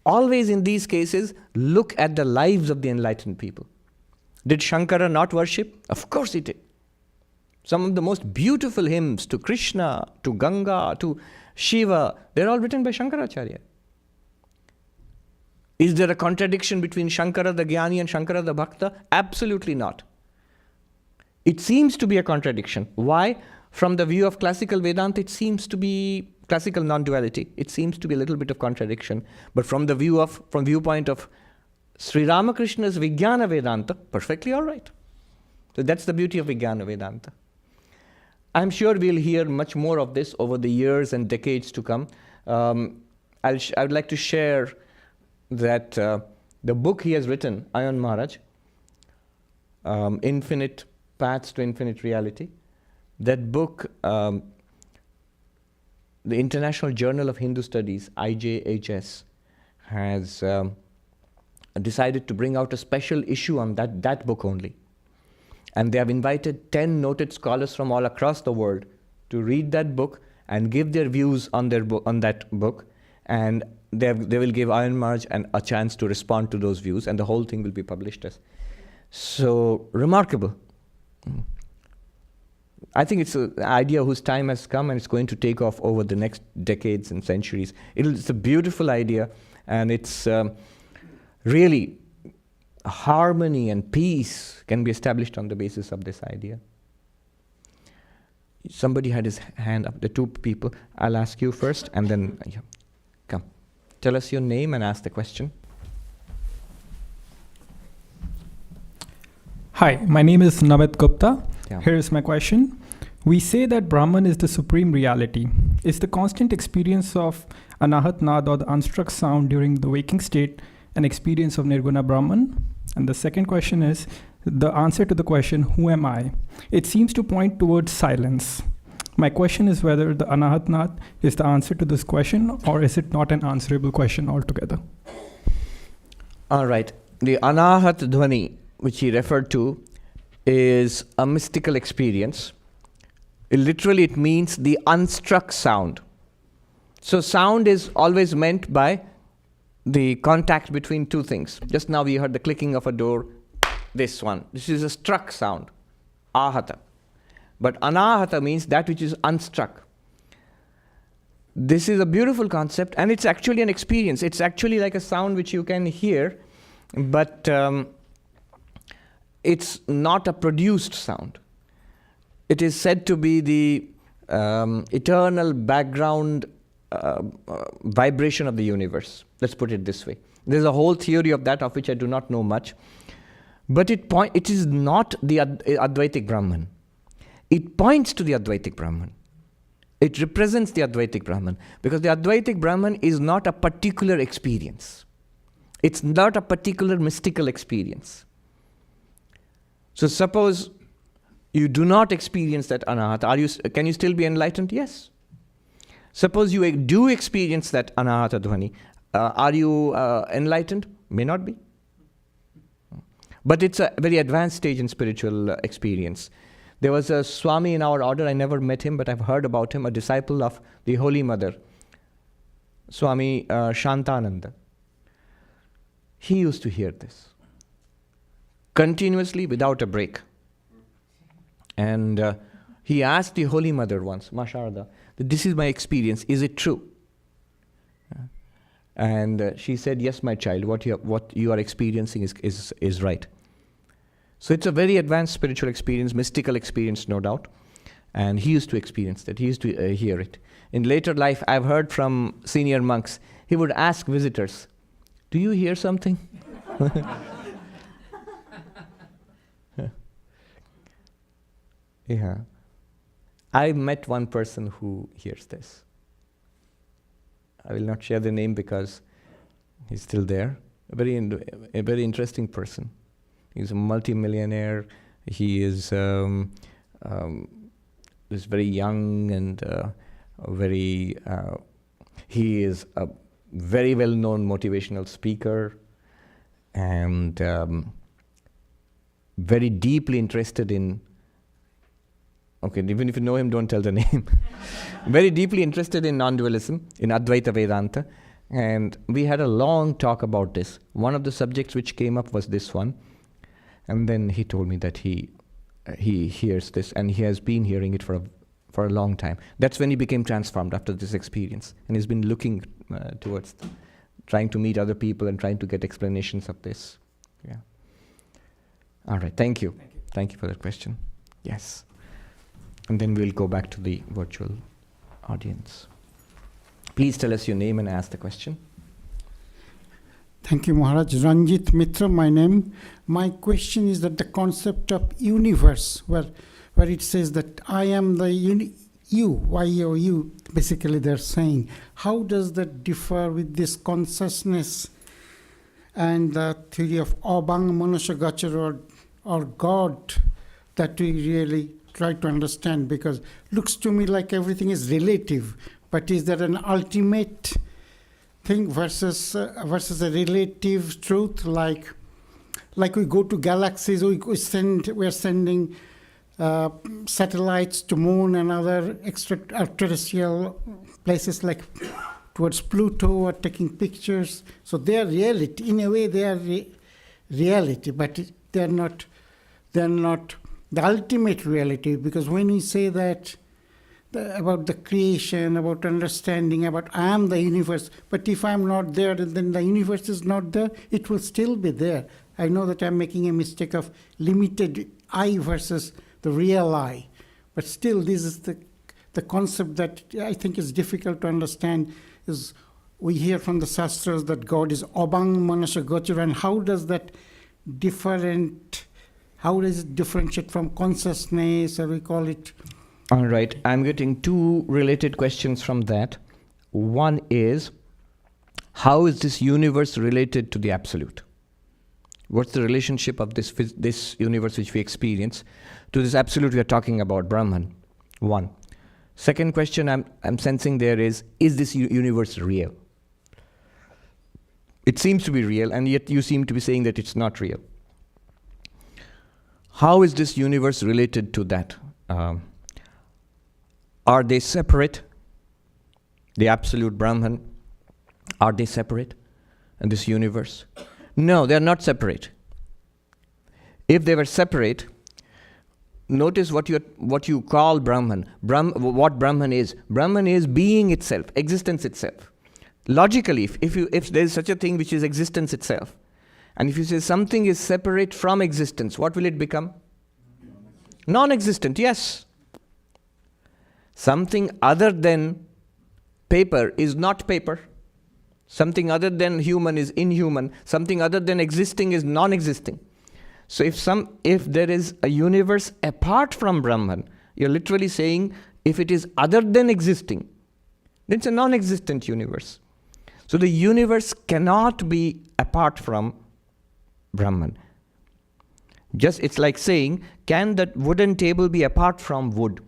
Always in these cases, look at the lives of the enlightened people. Did Shankara not worship? Of course he did. Some of the most beautiful hymns to Krishna, to Ganga, to Shiva, they're all written by Shankaracharya. Is there a contradiction between Shankara the Jnani and Shankara the Bhakta? Absolutely not. It seems to be a contradiction. Why? From the view of classical Vedanta, it seems to be classical non-duality. It seems to be a little bit of contradiction. But from viewpoint of Sri Ramakrishna's Vijnana Vedanta, perfectly all right. So that's the beauty of Vijnana Vedanta. I'm sure we'll hear much more of this over the years and decades to come. I would like to share that the book he has written, Ayan Maharaj, Infinite Paths to Infinite Reality, that book, the International Journal of Hindu Studies, IJHS, has decided to bring out a special issue on that book only. And they have invited 10 noted scholars from all across the world to read that book and give their views on that book. And they will give Ayan Maharaj a chance to respond to those views, and the whole thing will be published as. So, remarkable. I think it's an idea whose time has come, and it's going to take off over the next decades and centuries. It's a beautiful idea, and it's really harmony and peace can be established on the basis of this idea. Somebody had his hand up, the 2 people. I'll ask you first, and then come. Tell us your name and ask the question. Hi, my name is Namit Gupta. Yeah. Here is my question. We say that Brahman is the supreme reality. Is the constant experience of Anahata Sound or the unstruck sound during the waking state an experience of Nirguna Brahman? And the second question is, the answer to the question, who am I? It seems to point towards silence. My question is whether the Anahata Sound is the answer to this question, or is it not an answerable question altogether? All right. The Anahata Dhvani, which he referred to, is a mystical experience. Literally, it means the unstruck sound. So sound is always meant by the contact between 2 things. Just now we heard the clicking of a door, this one. This is a struck sound, ahata. But anahata means that which is unstruck. This is a beautiful concept, and it's actually an experience. It's actually like a sound which you can hear, but it's not a produced sound. It is said to be the eternal background vibration of the universe. Let's put it this way. There's a whole theory of that, of which I do not know much. But it is not the Advaitic Brahman. It points to the Advaitic Brahman. It represents the Advaitic Brahman. Because the Advaitic Brahman is not a particular experience. It's not a particular mystical experience. So suppose you do not experience that anahata. Can you still be enlightened? Yes. Suppose you do experience that anahata dhvani. Are you enlightened? May not be. But it's a very advanced stage in spiritual experience. There was a Swami in our order, I never met him, but I've heard about him, a disciple of the Holy Mother, Swami Shantananda. He used to hear this continuously without a break. And he asked the Holy Mother once, Ma Sharda, that this is my experience, is it true? And she said, yes, my child, what you are experiencing is right. So it's a very advanced spiritual experience, mystical experience, no doubt. And he used to experience that. He used to hear it. In later life, I've heard from senior monks, he would ask visitors, do you hear something? Yeah. I met one person who hears this. I will not share the name because he's still there. A very interesting person. He's a multi-millionaire. He is very young and he is a very well-known motivational speaker and very deeply interested in, okay, even if you know him, don't tell the name. Very deeply interested in non-dualism, in Advaita Vedanta. And we had a long talk about this. One of the subjects which came up was this one. And then he told me that he hears this, and he has been hearing it for a long time. That's when he became transformed after this experience. And he's been looking towards trying to meet other people and trying to get explanations of this. Yeah. All right, thank you. Thank you for that question. Yes. And then we'll go back to the virtual audience. Please tell us your name and ask the question. Thank you, Maharaj. Ranjit Mitra, my name. My question is that the concept of universe, where it says that I am the you, Y-O-U, basically they're saying, how does that differ with this consciousness and the theory of Abang Manusya Gachar or God that we really try to understand? Because it looks to me like everything is relative, but is there an ultimate thing versus a relative truth, like we go to galaxies, we're sending satellites to moon and other extraterrestrial places like towards Pluto, or taking pictures. So they are reality. In a way, they are reality, but they're not the ultimate reality. Because when we say that about the creation, about understanding, about I am the universe, but if I'm not there, then the universe is not there, it will still be there. I know that I'm making a mistake of limited I versus the real I, but still this is the concept that I think is difficult to understand. Is we hear from the Shastras that God is Abang Manasya Gochar, and how does it differentiate from consciousness, or we call it? All right, I'm getting two related questions from that. One is, how is this universe related to the Absolute? What's the relationship of this universe which we experience to this Absolute we are talking about, Brahman? One. Second question I'm sensing there is this universe real? It seems to be real, and yet you seem to be saying that it's not real. How is this universe related to that? Are they separate? The Absolute Brahman, are they separate? And this universe? No, they are not separate. If they were separate, notice what you call Brahman. What Brahman is. Brahman is being itself, existence itself. Logically, if there is such a thing which is existence itself, and if you say something is separate from existence, what will it become? Non-existent, yes. Something other than paper is not paper. Something other than human is inhuman. Something other than existing is non-existing. So if there is a universe apart from Brahman, you're literally saying if it is other than existing, then it's a non-existent universe. So the universe cannot be apart from Brahman. It's like saying, can that wooden table be apart from wood?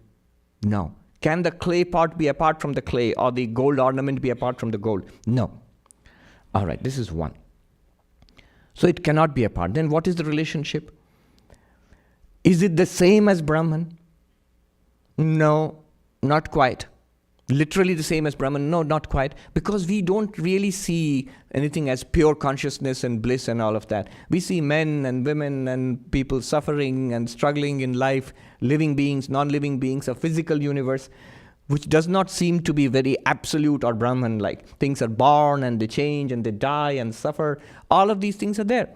No. Can the clay pot be apart from the clay, or the gold ornament be apart from the gold? No. All right, this is one. So it cannot be apart. Then what is the relationship? Is it the same as Brahman? No, not quite. Literally the same as Brahman? No, not quite. Because we don't really see anything as pure consciousness and bliss and all of that. We see men and women and people suffering and struggling in life, living beings, non-living beings, a physical universe, which does not seem to be very absolute or Brahman-like. Things are born and they change and they die and suffer. All of these things are there.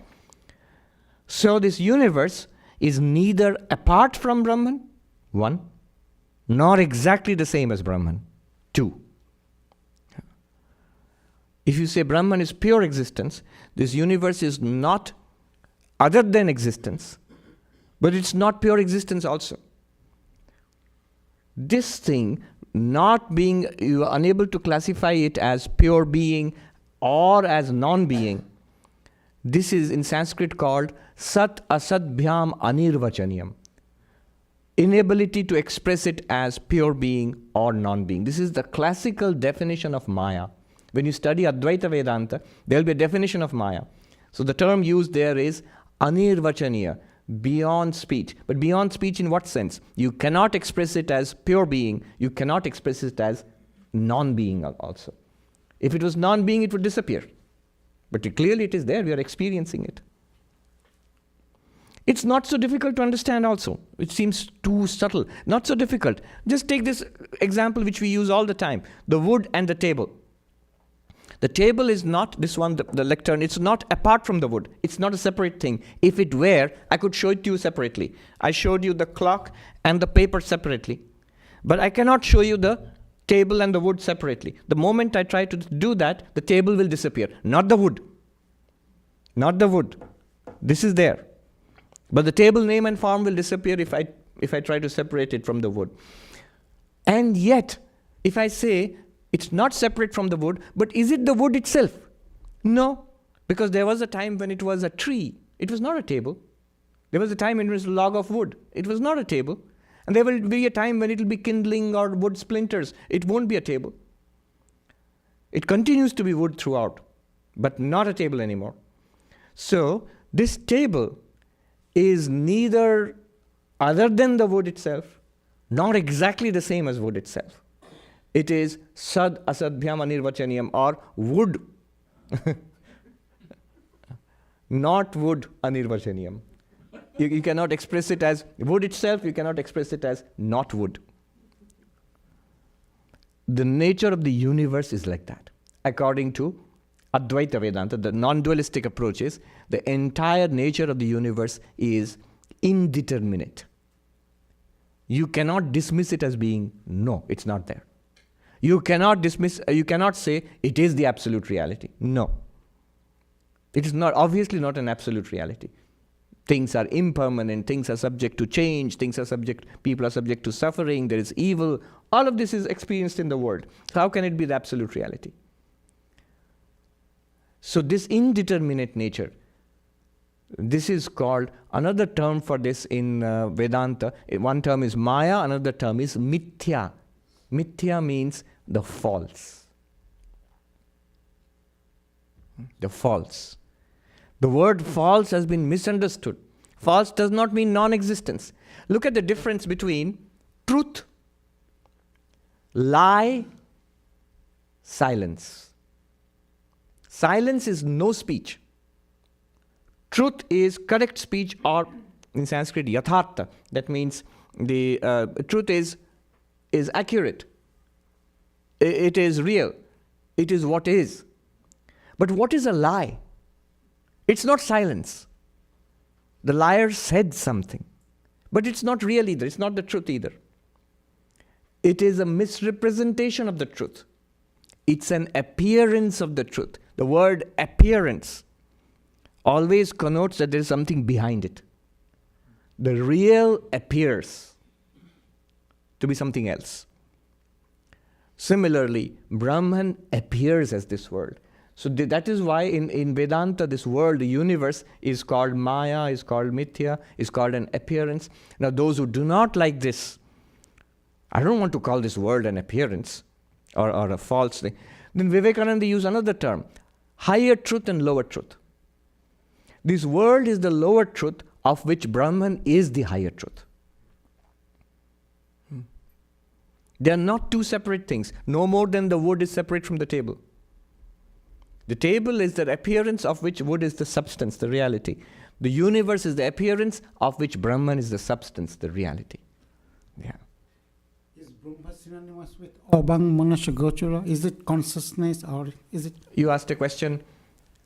So this universe is neither apart from Brahman, one, nor exactly the same as Brahman, two. If you say Brahman is pure existence, this universe is not other than existence, but it's not pure existence also. This thing, not being, you are unable to classify it as pure being or as non-being, this is in Sanskrit called sat asadbhyam anirvachaniyam. Inability to express it as pure being or non-being. This is the classical definition of Maya. When you study Advaita Vedanta, there will be a definition of Maya. So the term used there is anirvachaniya, beyond speech. But beyond speech in what sense? You cannot express it as pure being. You cannot express it as non-being also. If it was non-being, it would disappear. But clearly it is there. We are experiencing it. It's not so difficult to understand also. It seems too subtle. Not so difficult. Just take this example which we use all the time. The wood and the table. The table is not, this one, the lectern, it's not apart from the wood. It's not a separate thing. If it were, I could show it to you separately. I showed you the clock and the paper separately. But I cannot show you the table and the wood separately. The moment I try to do that, the table will disappear. Not the wood. Not the wood. This is there. But the table name and form will disappear if I try to separate it from the wood. And yet, if I say it's not separate from the wood, but is it the wood itself? No, because there was a time when it was a tree. It was not a table. There was a time when it was a log of wood. It was not a table. And there will be a time when it will be kindling or wood splinters. It won't be a table. It continues to be wood throughout, but not a table anymore. So this table is neither other than the wood itself, nor exactly the same as wood itself. It is sad asadbhyam anirvachaniyam, or wood, not wood anirvachaniyam. You cannot express it as wood itself, you cannot express it as not wood. The nature of the universe is like that. According to Advaita Vedanta, the non-dualistic approaches, the entire nature of the universe is indeterminate. You cannot dismiss it as being, no, it's not there. You cannot say it is the absolute reality. No. It is not, obviously not an absolute reality. Things are impermanent, things are subject to change, people are subject to suffering, there is evil. All of this is experienced in the world. How can it be the absolute reality? So this indeterminate nature, this is called, another term for this in Vedanta, one term is Maya, another term is Mithya. Mithya means the false. The false. The word false has been misunderstood. False does not mean non-existence. Look at the difference between truth, lie, silence. Silence is no speech. Truth is correct speech, or in Sanskrit, yathartha. That means The truth is accurate. It is real. It is what is. But what is a lie? It's not silence. The liar said something. But it's not real either. It's not the truth either. It is a misrepresentation of the truth. It's an appearance of the truth. The word appearance always connotes that there is something behind it. The real appears to be something else. Similarly, Brahman appears as this world. So that is why in Vedanta, this world, the universe, is called Maya, is called Mithya, is called an appearance. Now those who do not like this, I don't want to call this world an appearance or a false thing. Then Vivekananda used another term, higher truth and lower truth. This world is the lower truth of which Brahman is the higher truth. They are not two separate things, no more than the wood is separate from the table. The table is the appearance of which wood is the substance, the reality. The universe is the appearance of which Brahman is the substance, the reality. Yeah. Is Brahma synonymous with Abang Manasya Gochara? Is it consciousness or is it? You asked a question,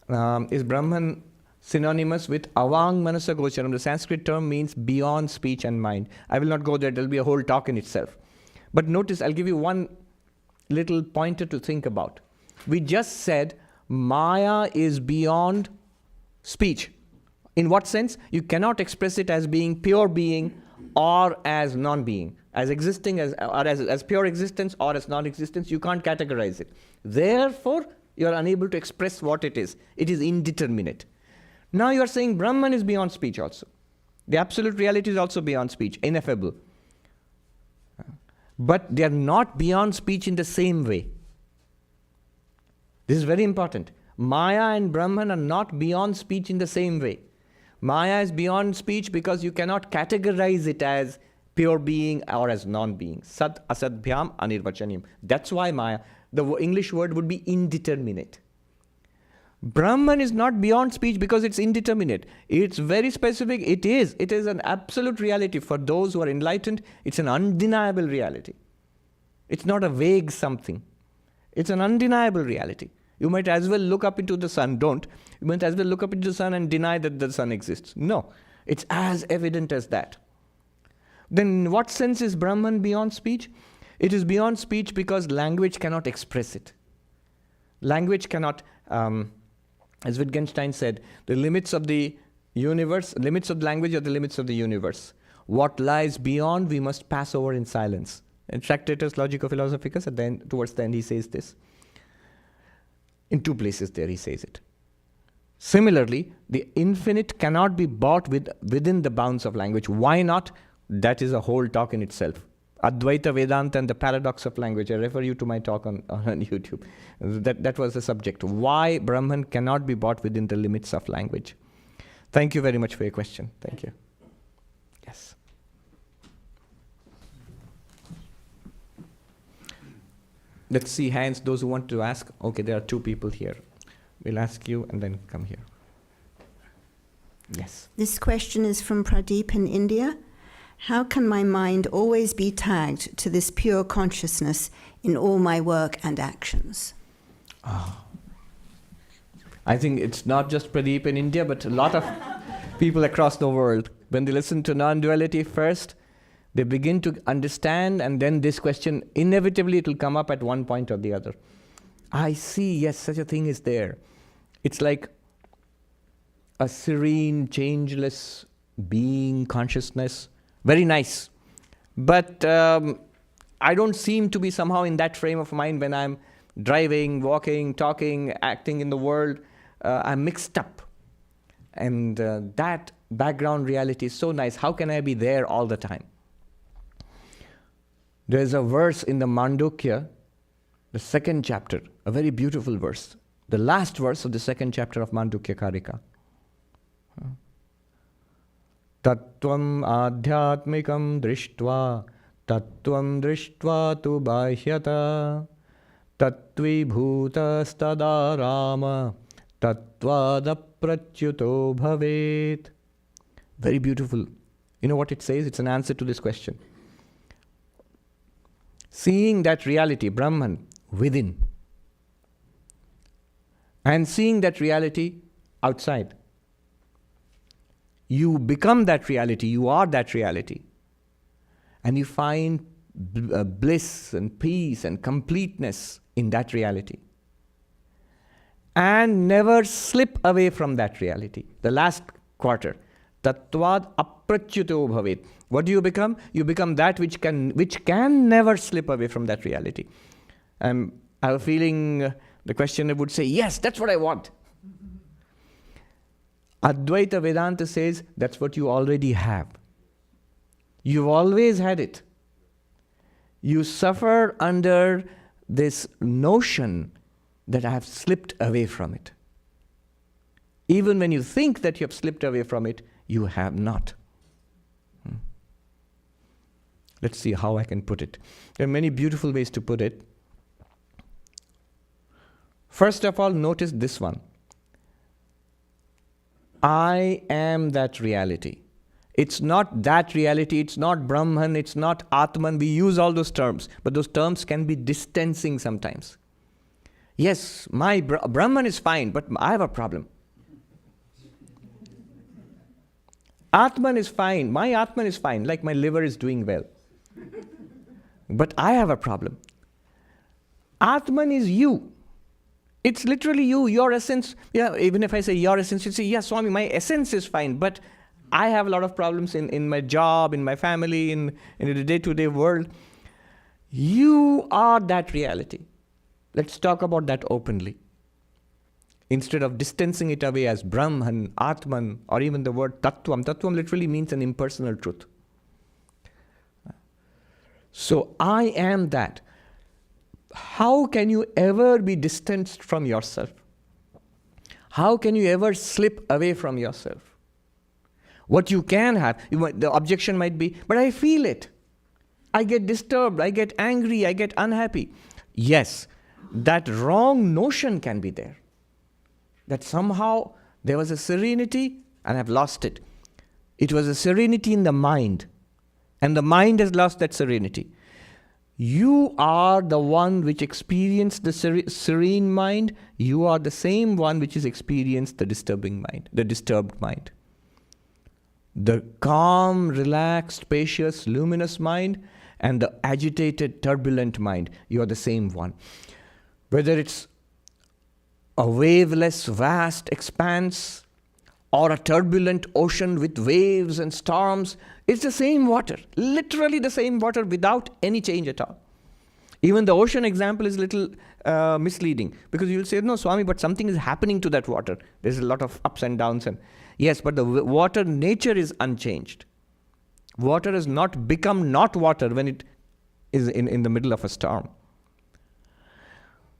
is Brahman synonymous with Avang Manasa Gocharam? The Sanskrit term means beyond speech and mind. I will not go there, there will be a whole talk in itself. But notice, I'll give you one little pointer to think about. We just said Maya is beyond speech. In what sense? You cannot express it as being pure being or as non-being, as existing as pure existence or as non-existence. You can't categorize it. Therefore, you are unable to express what it is. It is indeterminate. Now you are saying Brahman is beyond speech also. The absolute reality is also beyond speech, ineffable. But they are not beyond speech in the same way. This is very important. Maya and Brahman are not beyond speech in the same way. Maya is beyond speech because you cannot categorize it as pure being or as non-being. Sat asadbhyam anirvachanyam. That's why Maya, the English word would be indeterminate. Brahman is not beyond speech because it's indeterminate. It's very specific. It is an absolute reality. For those who are enlightened, it's an undeniable reality. It's not a vague something. It's an undeniable reality. You might as well look up into the sun. Don't. You might as well look up into the sun and deny that the sun exists. No. It's as evident as that. Then in what sense is Brahman beyond speech? It is beyond speech because language cannot express it. Language cannot, as Wittgenstein said, the limits of the universe, limits of language are the limits of the universe. What lies beyond, we must pass over in silence. In Tractatus Logico-Philosophicus, at the end, towards the end, he says this. In two places there he says it. Similarly, the infinite cannot be bought within the bounds of language. Why not? That is a whole talk in itself. Advaita Vedanta and the paradox of language. I refer you to my talk on YouTube. That was the subject. Why Brahman cannot be bought within the limits of language. Thank you very much for your question. Thank you. Yes. Let's see hands, those who want to ask. Okay, there are two people here. We'll ask you and then come here. Yes. This question is from Pradeep in India. How can my mind always be tagged to this pure consciousness in all my work and actions? I think it's not just Pradeep in India, but a lot of people across the world. When they listen to non-duality first, they begin to understand, and then this question, inevitably it will come up at one point or the other. I see, yes, such a thing is there. It's like a serene, changeless being, consciousness. Very nice. But I don't seem to be somehow in that frame of mind when I'm driving, walking, talking, acting in the world. I'm mixed up. And that background reality is so nice. How can I be there all the time? There's a verse in the Mandukya, the second chapter, a very beautiful verse. The last verse of the second chapter of Mandukya Karika. Tattvam adhyatmikam drishtva, tattvam drishtva tu bahyata, tattvi bhuta stada rama, tattvada pratyuto bhavet. Very beautiful. You know what it says? It's an answer to this question. Seeing that reality, Brahman, within, and seeing that reality outside. You become that reality, you are that reality. And you find bliss and peace and completeness in that reality. And never slip away from that reality. The last quarter. Tattvad aprachyuto bhavet. What do you become? You become that which can never slip away from that reality. I have a feeling the questioner would say, yes, that's what I want. Advaita Vedanta says that's what you already have. You've always had it. You suffer under this notion that I have slipped away from it. Even when you think that you have slipped away from it, you have not. Let's see how I can put it. There are many beautiful ways to put it. First of all, notice this one. I am that reality. It's not that reality, it's not Brahman, it's not Atman. We use all those terms, but those terms can be distancing sometimes. Yes, my Brahman is fine, but I have a problem. Atman is fine, my Atman is fine, like my liver is doing well. But I have a problem. Atman is you. It's literally you, your essence. Yeah, even if I say your essence, you say, yeah, Swami, my essence is fine, but I have a lot of problems in my job, in my family, in the day-to-day world. You are that reality. Let's talk about that openly. Instead of distancing it away as Brahman, Atman, or even the word Tattvam. Tattvam literally means an impersonal truth. So I am that. How can you ever be distanced from yourself? How can you ever slip away from yourself? What you can have, the objection might be, but I feel it. I get disturbed, I get angry, I get unhappy. Yes, that wrong notion can be there. That somehow there was a serenity and I've lost it. It was a serenity in the mind, and the mind has lost that serenity. You are the one which experienced the serene mind. You are the same one which has experienced the disturbing mind, the disturbed mind. The calm, relaxed, spacious, luminous mind and the agitated, turbulent mind. You are the same one. Whether it's a waveless, vast expanse or a turbulent ocean with waves and storms, it's the same water, literally the same water without any change at all. Even the ocean example is a little misleading because you'll say, no, Swami, but something is happening to that water. There's a lot of ups and downs. Yes, but the water nature is unchanged. Water has not become not water when it is in the middle of a storm.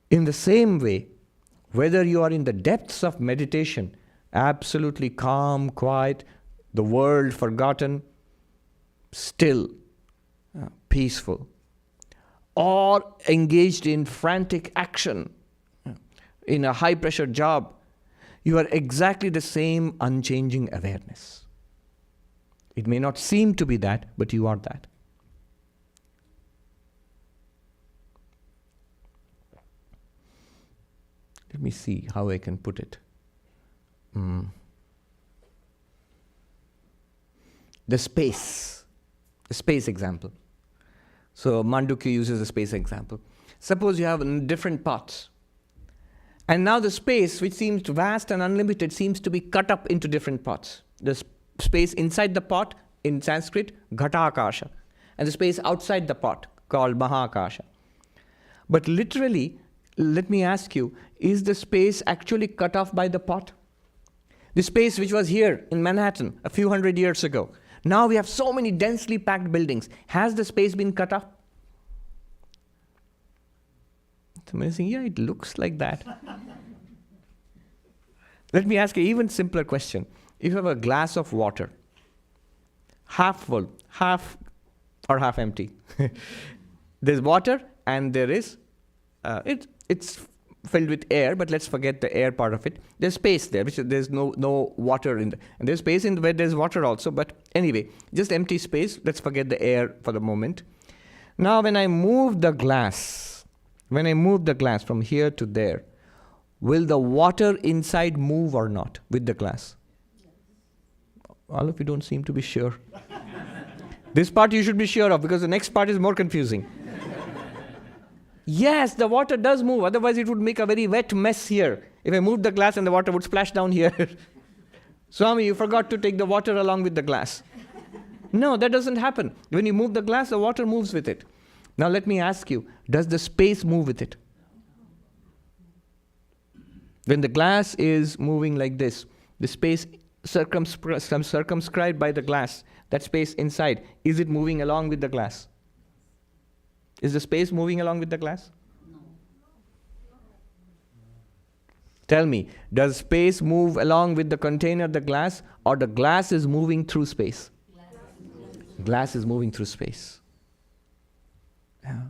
In the same way, whether you are in the depths of meditation, absolutely calm, quiet, the world forgotten, still, peaceful, or engaged in frantic action, in a high-pressure job, you are exactly the same unchanging awareness. It may not seem to be that, but you are that. Let me see how I can put it. The space example. So Mandukya uses a space example. Suppose you have different pots. And now the space, which seems vast and unlimited, seems to be cut up into different pots. The space inside the pot, in Sanskrit, Ghatakasha. And the space outside the pot, called Mahakasha. But literally, let me ask you, is the space actually cut off by the pot? The space which was here in Manhattan a few hundred years ago. Now we have so many densely packed buildings. Has the space been cut off? It's amazing. Yeah, it looks like that. Let me ask you an even simpler question. If you have a glass of water, half full, half empty. There's water and there is, it's filled with air, but let's forget the air part of it. There's space there, which there's no water in and there's space in where there's water also, but anyway, just empty space. Let's forget the air for the moment. Now when I move the glass from here to there, will the water inside move or not with the glass? All of you don't seem to be sure. This part you should be sure of, because the next part is more confusing. Yes, the water does move, otherwise it would make a very wet mess here. If I moved the glass and the water would splash down here. Swami, you forgot to take the water along with the glass. No, that doesn't happen. When you move the glass, the water moves with it. Now let me ask you, does the space move with it? When the glass is moving like this, the space circumscribed by the glass, that space inside, is it moving along with the glass? Is the space moving along with the glass? No. Tell me, does space move along with the container, the glass, or the glass is moving through space? Glass is moving through space. Yeah.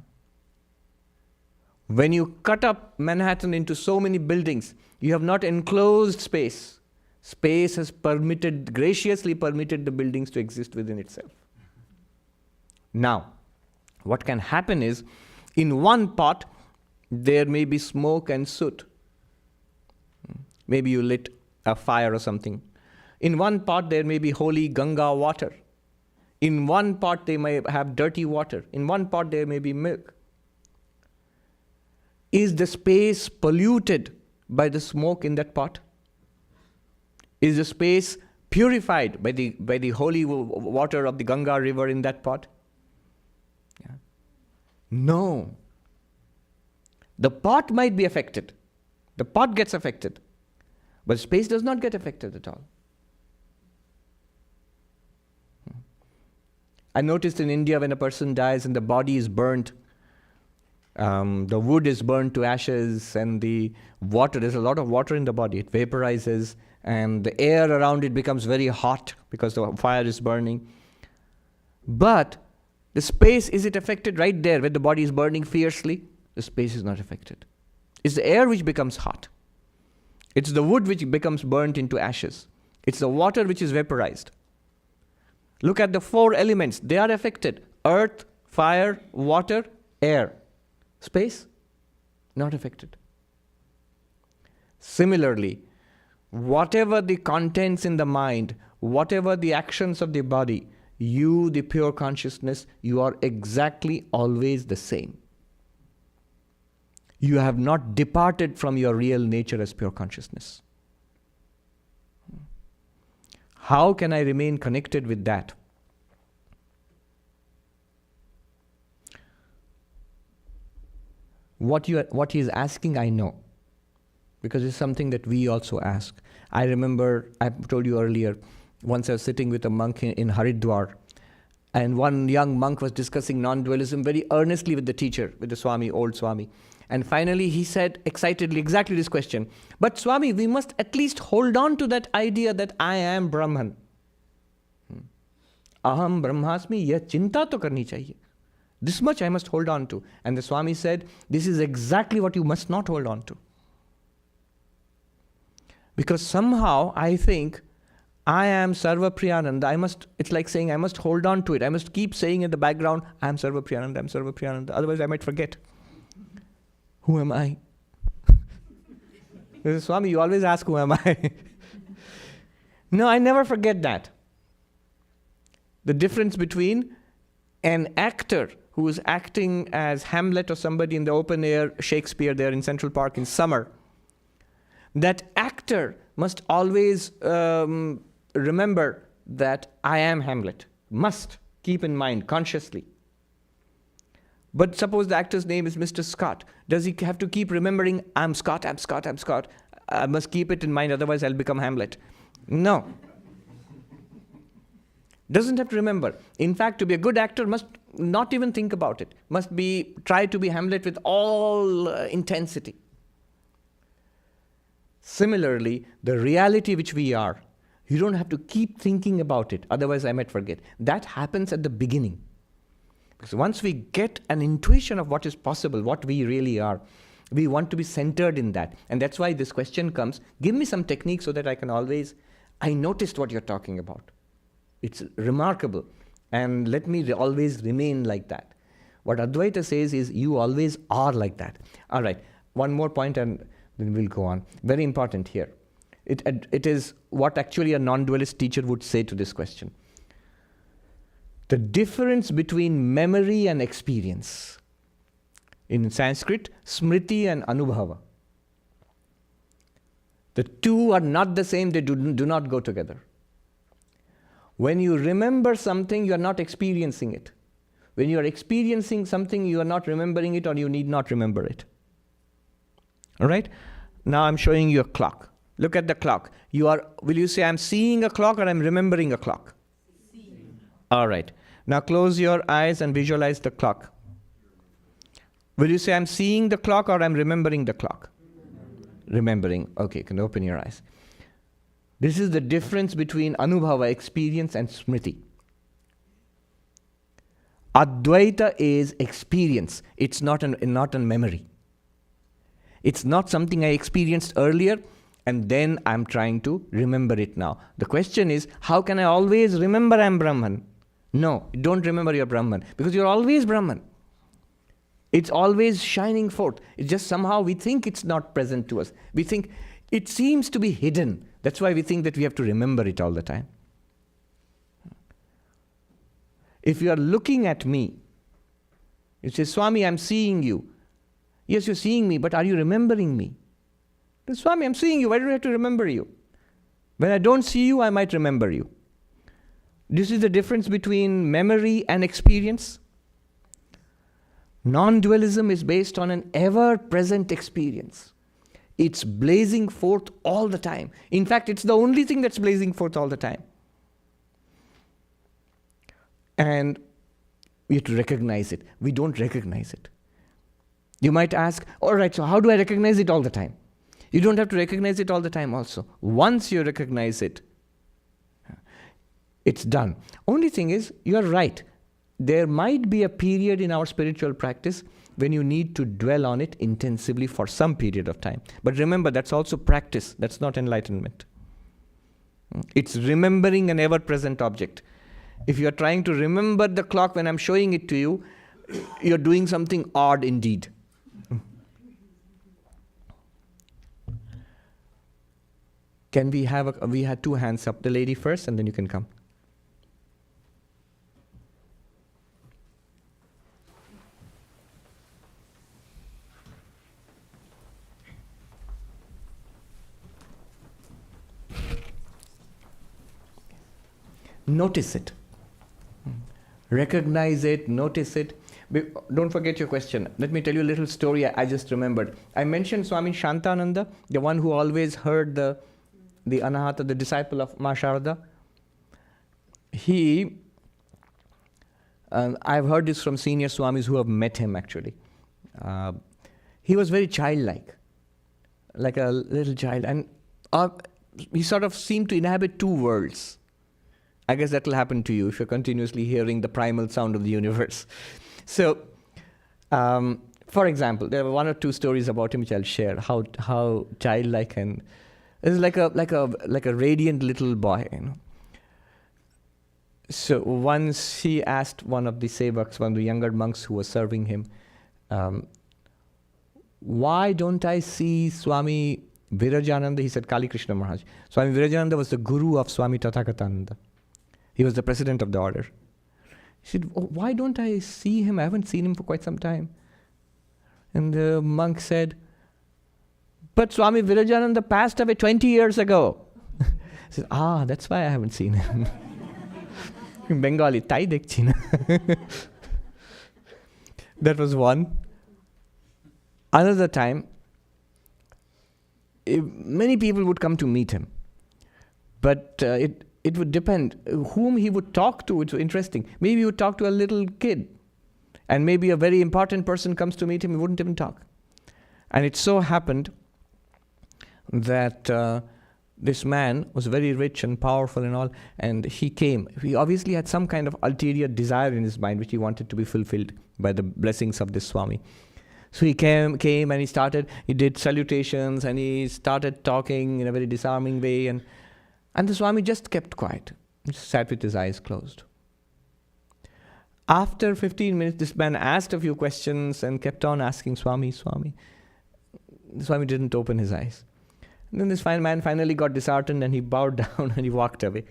When you cut up Manhattan into so many buildings, you have not enclosed space. Space has graciously permitted the buildings to exist within itself. Now, what can happen is, in one pot, there may be smoke and soot. Maybe you lit a fire or something. In one pot, there may be holy Ganga water. In one pot, they may have dirty water. In one pot, there may be milk. Is the space polluted by the smoke in that pot? Is the space purified by the holy water of the Ganga river in that pot? Yeah. No. The pot might be affected. The pot gets affected. But space does not get affected at all. I noticed in India, when a person dies and the body is burnt, the wood is burnt to ashes, and the water, there's a lot of water in the body, it vaporizes, and the air around it becomes very hot because the fire is burning. But the space, is it affected right there where the body is burning fiercely? The space is not affected. It's the air which becomes hot. It's the wood which becomes burnt into ashes. It's the water which is vaporized. Look at the 4 elements. They are affected. Earth, fire, water, air. Space, not affected. Similarly, whatever the contents in the mind, whatever the actions of the body, you, the pure consciousness, you are exactly always the same. You have not departed from your real nature as pure consciousness. How can I remain connected with that? What he is asking, I know, because it's something that we also ask. I remember, I told you earlier, once I was sitting with a monk in Haridwar, and one young monk was discussing non-dualism very earnestly with the teacher, with the Swami, old Swami. And finally he said excitedly exactly this question, but Swami, we must at least hold on to that idea that I am Brahman. Aham Brahmasmi, yah chinta to karni chahiye. This much I must hold on to. And the Swami said, this is exactly what you must not hold on to. Because somehow I think I am Sarvapriyananda. It's like saying I must hold on to it. I must keep saying in the background, I am Sarvapriyananda, I am Sarvapriyananda. Otherwise I might forget. Who am I? Swami, you always ask, who am I? No, I never forget that. The difference between an actor who is acting as Hamlet or somebody in the open air, Shakespeare there in Central Park in summer, that actor must always remember that I am Hamlet. Must keep in mind consciously. But suppose the actor's name is Mr. Scott. Does he have to keep remembering, I'm Scott, I'm Scott, I'm Scott? I must keep it in mind, otherwise I'll become Hamlet. No. Doesn't have to remember. In fact, to be a good actor must not even think about it. Must try to be Hamlet with all intensity. Similarly, the reality which we are, you don't have to keep thinking about it, otherwise I might forget. That happens at the beginning. Because once we get an intuition of what is possible, what we really are, We want to be centered in that. And that's why this question comes, give me some technique so that I noticed what you're talking about. It's remarkable. And let me always remain like that. What Advaita says is, you always are like that. All right, one more point and then we'll go on. Very important here. It is what actually a non-dualist teacher would say to this question. The difference between memory and experience. In Sanskrit, smriti and anubhava. The two are not the same, they do not go together. When you remember something, you are not experiencing it. When you are experiencing something, you are not remembering it, or you need not remember it. All right? Now I'm showing you a clock. Look at the clock. Will you say, I'm seeing a clock or I'm remembering a clock? Seeing. All right. Now close your eyes and visualize the clock. Will you say, I'm seeing the clock or I'm remembering the clock? Remembering. Okay, you can open your eyes. This is the difference between anubhava, experience, and smriti. Advaita is experience. It's not a memory. It's not something I experienced earlier and then I'm trying to remember it now. The question is, how can I always remember I'm Brahman? No, don't remember you're Brahman, because you're always Brahman. It's always shining forth. It's just somehow we think it's not present to us. We think it seems to be hidden. That's why we think that we have to remember it all the time. If you are looking at me, you say, Swami, I'm seeing you. Yes, you're seeing me, but are you remembering me? Swami, I'm seeing you. Why do I have to remember you? When I don't see you, I might remember you. This is the difference between memory and experience. Non-dualism is based on an ever-present experience. It's blazing forth all the time. In fact, it's the only thing that's blazing forth all the time. And we have to recognize it. We don't recognize it. You might ask, all right, so how do I recognize it all the time? You don't have to recognize it all the time also. Once you recognize it, it's done. Only thing is, you're right. There might be a period in our spiritual practice when you need to dwell on it intensively for some period of time. But remember, that's also practice. That's not enlightenment. It's remembering an ever-present object. If you're trying to remember the clock when I'm showing it to you, you're doing something odd indeed. Can we had two hands up. The lady first, and then you can come. Notice it. Recognize it, notice it. Don't forget your question. Let me tell you a little story I just remembered. I mentioned Swami Shantananda, the one who always heard the Anahata, the disciple of Ma Sharda. I've heard this from senior Swamis who have met him actually. He was very childlike, like a little child. And he sort of seemed to inhabit two worlds. I guess that will happen to you if you're continuously hearing the primal sound of the universe. So, for example, there are one or two stories about him which I'll share. How childlike and it's like a radiant little boy, you know. So once he asked one of the sevaks, one of the younger monks who was serving him, why don't I see Swami Virajananda? He said Kali Krishna Maharaj. Swami Virajananda was the guru of Swami Tathagatananda. He was the president of the order. He said, why don't I see him? I haven't seen him for quite some time. And the monk said, but Swami Virajananda passed away 20 years ago. He said, that's why I haven't seen him. In Bengali, Tai dekchi na. That was one. Another time, many people would come to meet him. But it would depend whom he would talk to. It's interesting. Maybe he would talk to a little kid. And maybe a very important person comes to meet him, he wouldn't even talk. And it so happened that this man was very rich and powerful and all, and he came. He obviously had some kind of ulterior desire in his mind which he wanted to be fulfilled by the blessings of this Swami. So he came and he did salutations and he started talking in a very disarming way, and the Swami just kept quiet, just sat with his eyes closed. After 15 minutes, this man asked a few questions and kept on asking, Swami. The Swami didn't open his eyes. And then this fine man finally got disheartened and he bowed down and he walked away.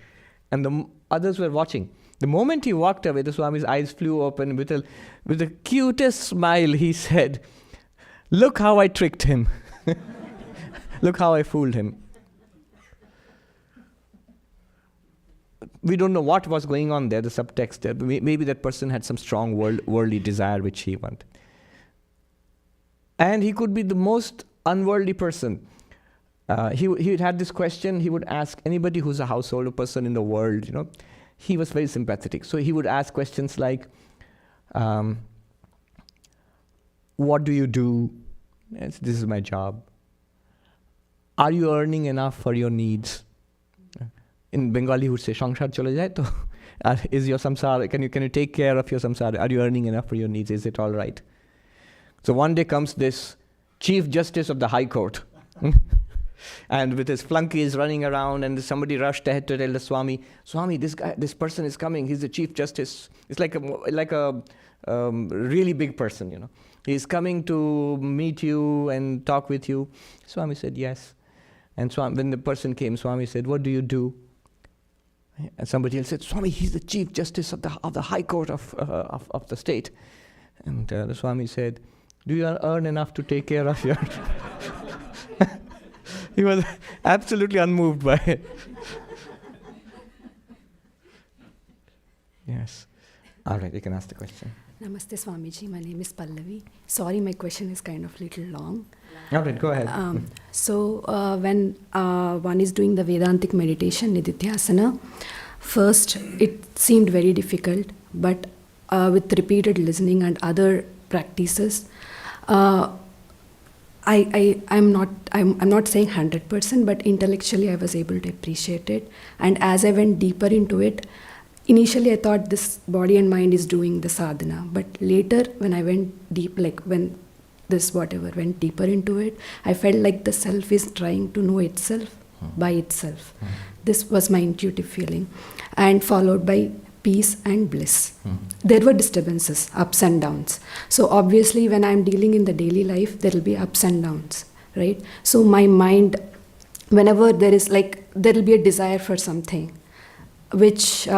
And the others were watching. The moment he walked away, the Swami's eyes flew open. With the cutest smile, he said, "Look how I tricked him. Look how I fooled him." We don't know what was going on there, the subtext there. Maybe that person had some strong worldly desire which he wanted. And he could be the most unworldly person. He had this question, he would ask anybody who's a household person in the world, he was very sympathetic. So he would ask questions like, what do you do? Yes, this is my job. Are you earning enough for your needs? In Bengali, he would say, "Sangsar chole jay to." Is your samsara, can you take care of your samsara? Are you earning enough for your needs? Is it all right? So one day comes this Chief Justice of the High Court. And with his flunkies running around, and somebody rushed ahead to tell the Swami, this person is coming. He's the Chief Justice. It's like a really big person, He's coming to meet you and talk with you. Swami said, yes. And when the person came, Swami said, what do you do? And somebody else said, Swami, he's the Chief Justice of the High Court of the state. And the Swami said, do you earn enough to take care of your... He was absolutely unmoved by it. Yes. All right, you can ask the question. Namaste Swamiji, my name is Pallavi. Sorry, my question is kind of little long. All right, go ahead. When one is doing the Vedantic meditation, Nididhyasana, first it seemed very difficult, but with repeated listening and other practices, I'm not saying 100%, but intellectually I was able to appreciate it. And as I went deeper into it, initially I thought this body and mind is doing the sadhana, but later when I went deep, when this whatever went deeper into it, I felt like the self is trying to know itself by itself. This was my intuitive feeling, and followed by peace and bliss. There were disturbances, ups and downs. So obviously when I'm dealing in the daily life, there will be ups and downs, right? So my mind, whenever there will be a desire for something, which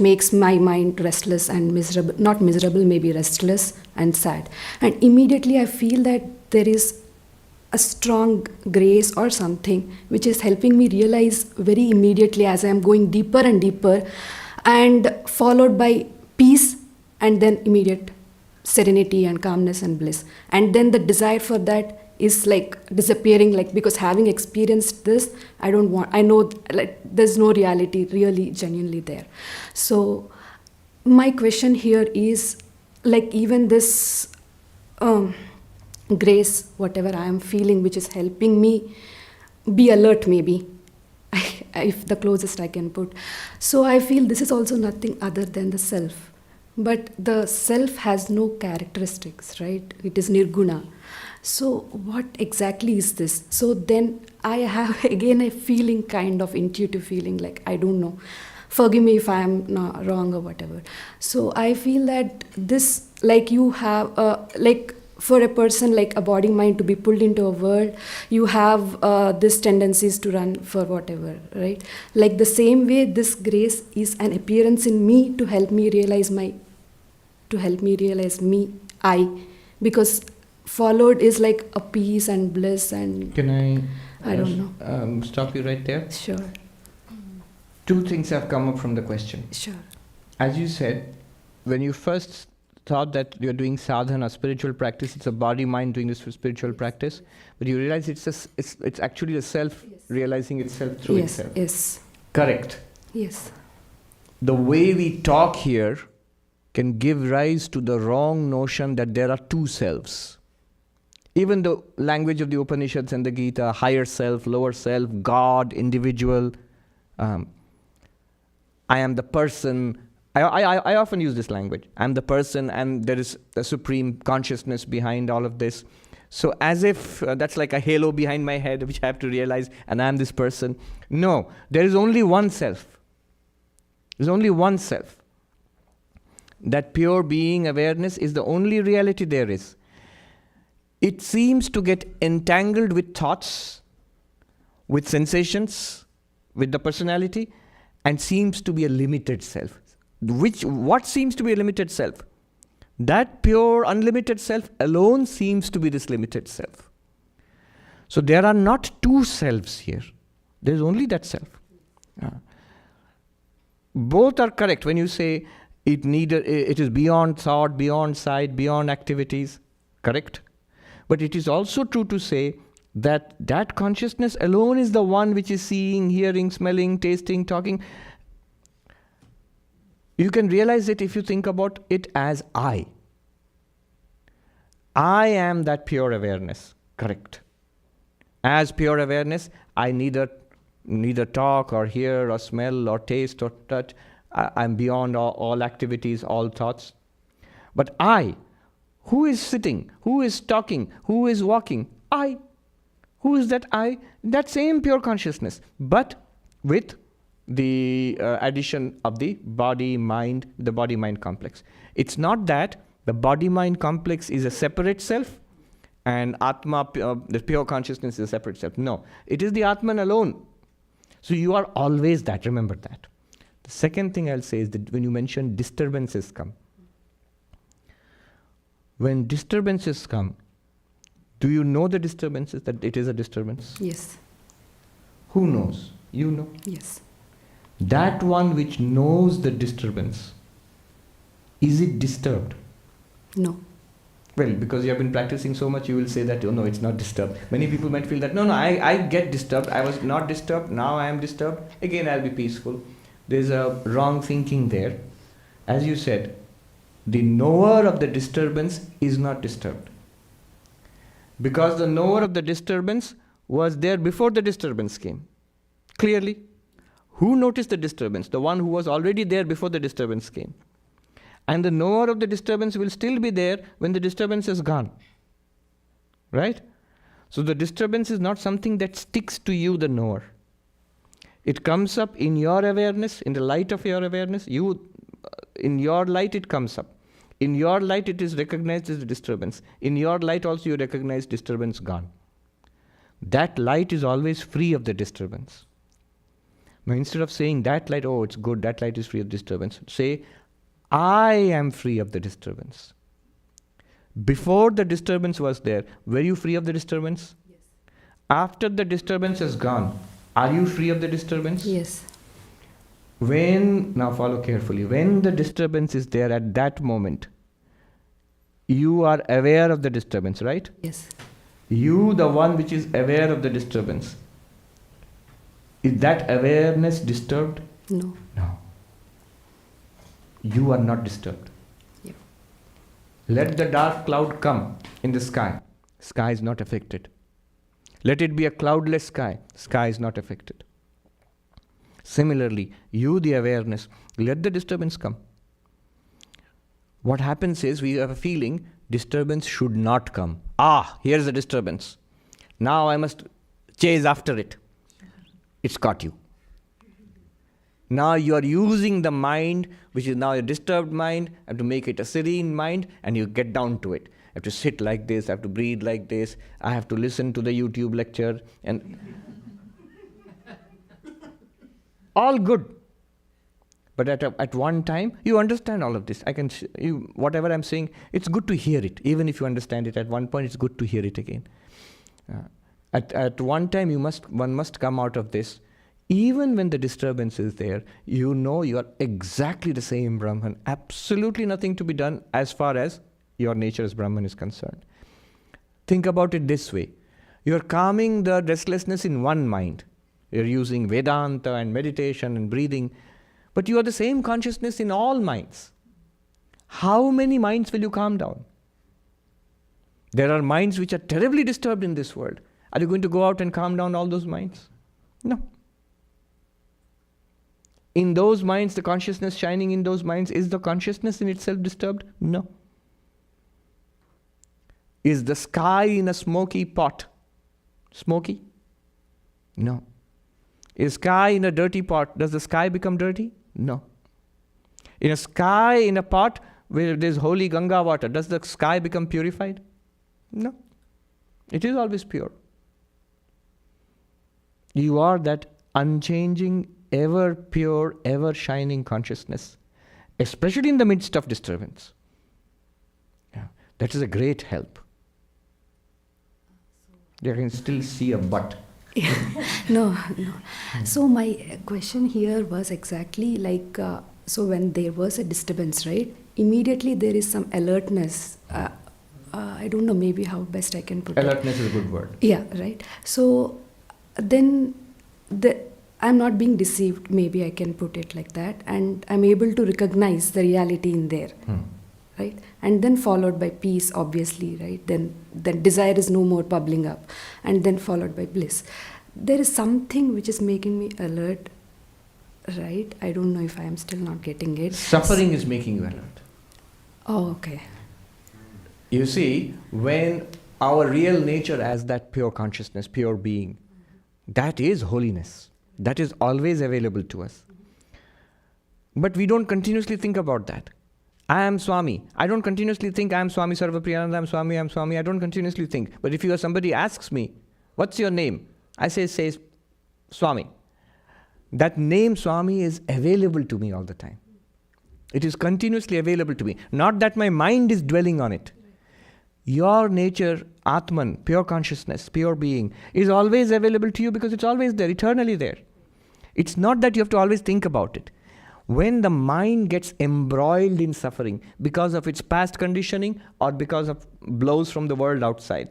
makes my mind restless and miserable, not miserable, maybe restless and sad. And immediately I feel that there is a strong grace or something which is helping me realize very immediately as I am going deeper and deeper, and followed by peace and then immediate serenity and calmness and bliss. And then the desire for that is disappearing, because having experienced this, I know there's no reality really genuinely there. So my question here is, even this grace, whatever I am feeling, which is helping me be alert maybe, if the closest I can put. So I feel this is also nothing other than the self. But the self has no characteristics, right? It is nirguna. So what exactly is this? So then I have again a feeling, kind of intuitive feeling, I don't know. Forgive me if I am not wrong or whatever. So I feel that this, you have, for a person a body mind to be pulled into a world, you have these tendencies to run for whatever, right? The same way, this grace is an appearance in me to help me realize me, I, because followed is a peace and bliss and... Can I don't know. Stop you right there? Sure. Two things have come up from the question. Sure. As you said, when you first thought that you're doing sadhana, spiritual practice, it's a body mind doing this for spiritual practice, but you realize it's actually the self realizing itself through itself. Yes. Correct. Yes. The way we talk here can give rise to the wrong notion that there are two selves. Even the language of the Upanishads and the Gita, higher self, lower self, God, individual, I am the person, I often use this language. I'm the person, and there is a supreme consciousness behind all of this. So as if that's like a halo behind my head, which I have to realize, and I'm this person. No, there is only one self. There's only one self. That pure being awareness is the only reality there is. It seems to get entangled with thoughts, with sensations, with the personality, and seems to be a limited self. What seems to be a limited self? That pure, unlimited self alone seems to be this limited self. So there are not two selves here. There is only that self. Both are correct when you say it is beyond thought, beyond sight, beyond activities. Correct? But it is also true to say that that consciousness alone is the one which is seeing, hearing, smelling, tasting, talking. You can realize it if you think about it as I. I am that pure awareness. Correct. As pure awareness, I neither talk or hear or smell or taste or touch. I'm beyond all activities, all thoughts. But I, who is sitting, who is talking, who is walking? I. Who is that I? That same pure consciousness, but with the addition of the body-mind complex. It's not that the body-mind complex is a separate self and Atma, the pure consciousness, is a separate self. No, it is the Atman alone. So you are always that, remember that. The second thing I'll say is that when you mention disturbances come, when disturbances come, do you know the disturbances, that it is a disturbance? Yes. Who knows? You know. Yes. That one which knows the disturbance, is it disturbed? No. Well, because you have been practicing so much, you will say that, oh no, it's not disturbed. Many people might feel that, no, I get disturbed. I was not disturbed, now I am disturbed. Again, I'll be peaceful. There's a wrong thinking there. As you said, the knower of the disturbance is not disturbed. Because the knower of the disturbance was there before the disturbance came. Clearly. Who noticed the disturbance? The one who was already there before the disturbance came. And the knower of the disturbance will still be there when the disturbance is gone. Right? So the disturbance is not something that sticks to you, the knower. It comes up in your awareness, in the light of your awareness. In your light it comes up. In your light it is recognized as a disturbance. In your light also you recognize disturbance gone. That light is always free of the disturbance. Now instead of saying that light, oh it's good, that light is free of disturbance, say, I am free of the disturbance. Before the disturbance was there, were you free of the disturbance? Yes. After the disturbance is gone, are you free of the disturbance? Yes. Now follow carefully, when the disturbance is there at that moment, you are aware of the disturbance, right? Yes. You, the one which is aware of the disturbance, is that awareness disturbed? No. No. You are not disturbed. Yep. Let the dark cloud come in the sky. Sky is not affected. Let it be a cloudless sky. Sky is not affected. Similarly, you, the awareness, let the disturbance come. What happens is we have a feeling disturbance should not come. Here's the disturbance. Now I must chase after it. It's caught you. Now you are using the mind, which is now a disturbed mind, and to make it a serene mind, and you get down to it. I have to sit like this, I have to breathe like this, I have to listen to the YouTube lecture, and all good. But at one time, you understand all of this. Whatever I'm saying, it's good to hear it. Even if you understand it at one point, it's good to hear it again. At one time, one must come out of this. Even when the disturbance is there, you know you are exactly the same Brahman. Absolutely nothing to be done as far as your nature as Brahman is concerned. Think about it this way. You are calming the restlessness in one mind. You're using Vedanta and meditation and breathing. But you are the same consciousness in all minds. How many minds will you calm down? There are minds which are terribly disturbed in this world. Are you going to go out and calm down all those minds? No. In those minds, the consciousness shining in those minds, is the consciousness in itself disturbed? No. Is the sky in a smoky pot smoky? No. Is sky in a dirty pot, does the sky become dirty? No. In a sky in a pot where there's holy Ganga water, does the sky become purified? No. It is always pure. You are that unchanging, ever pure, ever shining consciousness, especially in the midst of disturbance. Yeah. That is a great help. You can still see a but. No. So my question here was exactly like, so when there was a disturbance, right? Immediately there is some alertness. I don't know, maybe how best I can put it. Alertness is a good word. Yeah, right. So then I'm not being deceived, maybe I can put it like that, and I'm able to recognize the reality in there. Right? And then followed by peace, obviously, right? Then desire is no more bubbling up, and then followed by bliss. There is something which is making me alert, right? I don't know if I am still not getting it. Suffering is making you alert. Oh, okay. You see, when our real nature as that pure consciousness, pure being, that is holiness. That is always available to us. But we don't continuously think about that. I am Swami. I don't continuously think I am Swami Sarvapriyananda, I'm Swami. I don't continuously think. But if somebody asks me, what's your name? I say Swami. That name Swami is available to me all the time. It is continuously available to me. Not that my mind is dwelling on it. Your nature, Atman, pure consciousness, pure being, is always available to you because it's always there, eternally there. It's not that you have to always think about it. When the mind gets embroiled in suffering because of its past conditioning or because of blows from the world outside,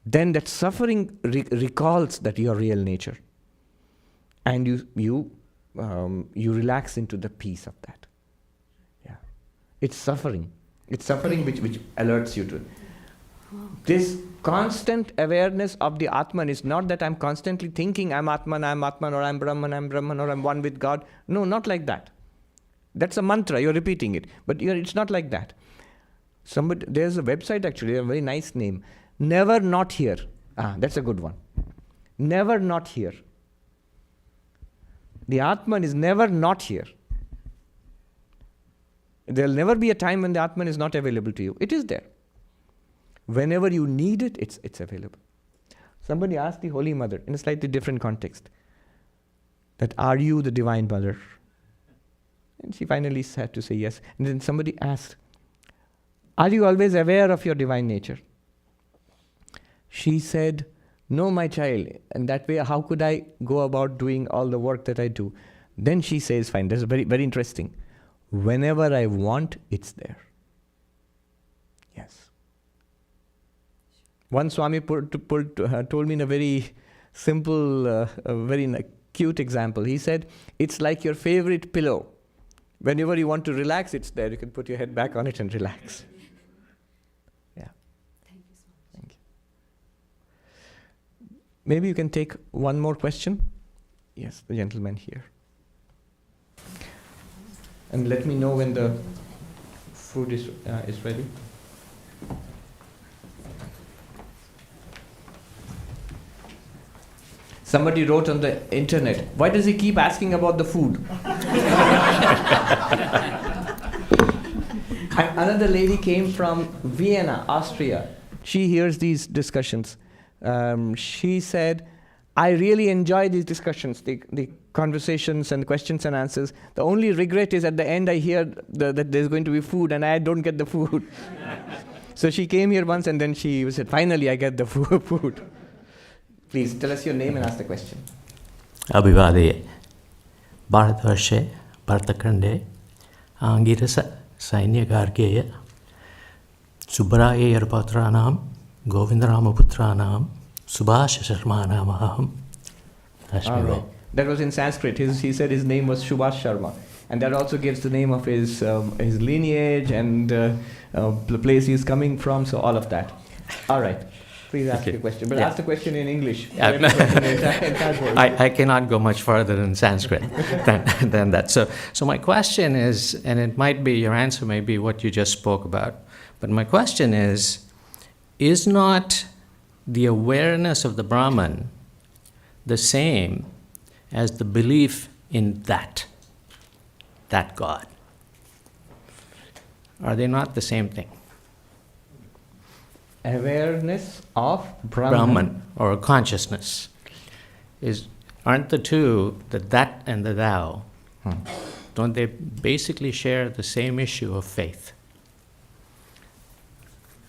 then that suffering recalls that your real nature. And you relax into the peace of that. Yeah, it's suffering. It's suffering which alerts you to it. This constant awareness of the Atman is not that I'm constantly thinking I'm Atman, or I'm Brahman, or I'm one with God. No, not like that. That's a mantra, you're repeating it. But it's not like that. There's a website actually, a very nice name. Never Not Here. That's a good one. Never Not Here. The Atman is never not here. There'll never be a time when the Atman is not available to you. It is there. Whenever you need it, it's available. Somebody asked the Holy Mother in a slightly different context that, are you the Divine Mother? And she finally had to say yes. And then somebody asked, are you always aware of your divine nature? She said, no, my child. And that way, how could I go about doing all the work that I do? Then she says, fine, that's very, very interesting. Whenever I want, it's there. Yes. One Swami told me in a very simple, very cute example. He said, it's like your favorite pillow. Whenever you want to relax, it's there. You can put your head back on it and relax. Yeah. Thank you so much. Thank you. Maybe you can take one more question. Yes, the gentleman here. And let me know when the food is ready. Somebody wrote on the internet, why does he keep asking about the food? Another lady came from Vienna, Austria. She hears these discussions. She said, I really enjoy these discussions, the conversations and questions and answers. The only regret is at the end I hear that there's going to be food and I don't get the food. So she came here once and then she said, finally I get the food. Please tell us your name and ask the question. Abhivadaya. Bharatvarshe, Bharatakande, Angirasa, Sainya Gargeya, Subraya Yarpatranam, Govindaramaputranam, Subhasha Sharmanam Aham. Right. That was in Sanskrit. He said his name was Subhash Sharma. And that also gives the name of his lineage and the place he's coming from, so all of that. All right. Please ask Okay. your question, but Yeah. ask the question in English. Yeah. In entire world. I cannot go much further in Sanskrit than that. So my question is, and it might be, your answer may be what you just spoke about, but my question is not the awareness of the Brahman the same as the belief in that God? Are they not the same thing? Awareness of Brahman or consciousness aren't the two, the that and the thou, don't they basically share the same issue of faith?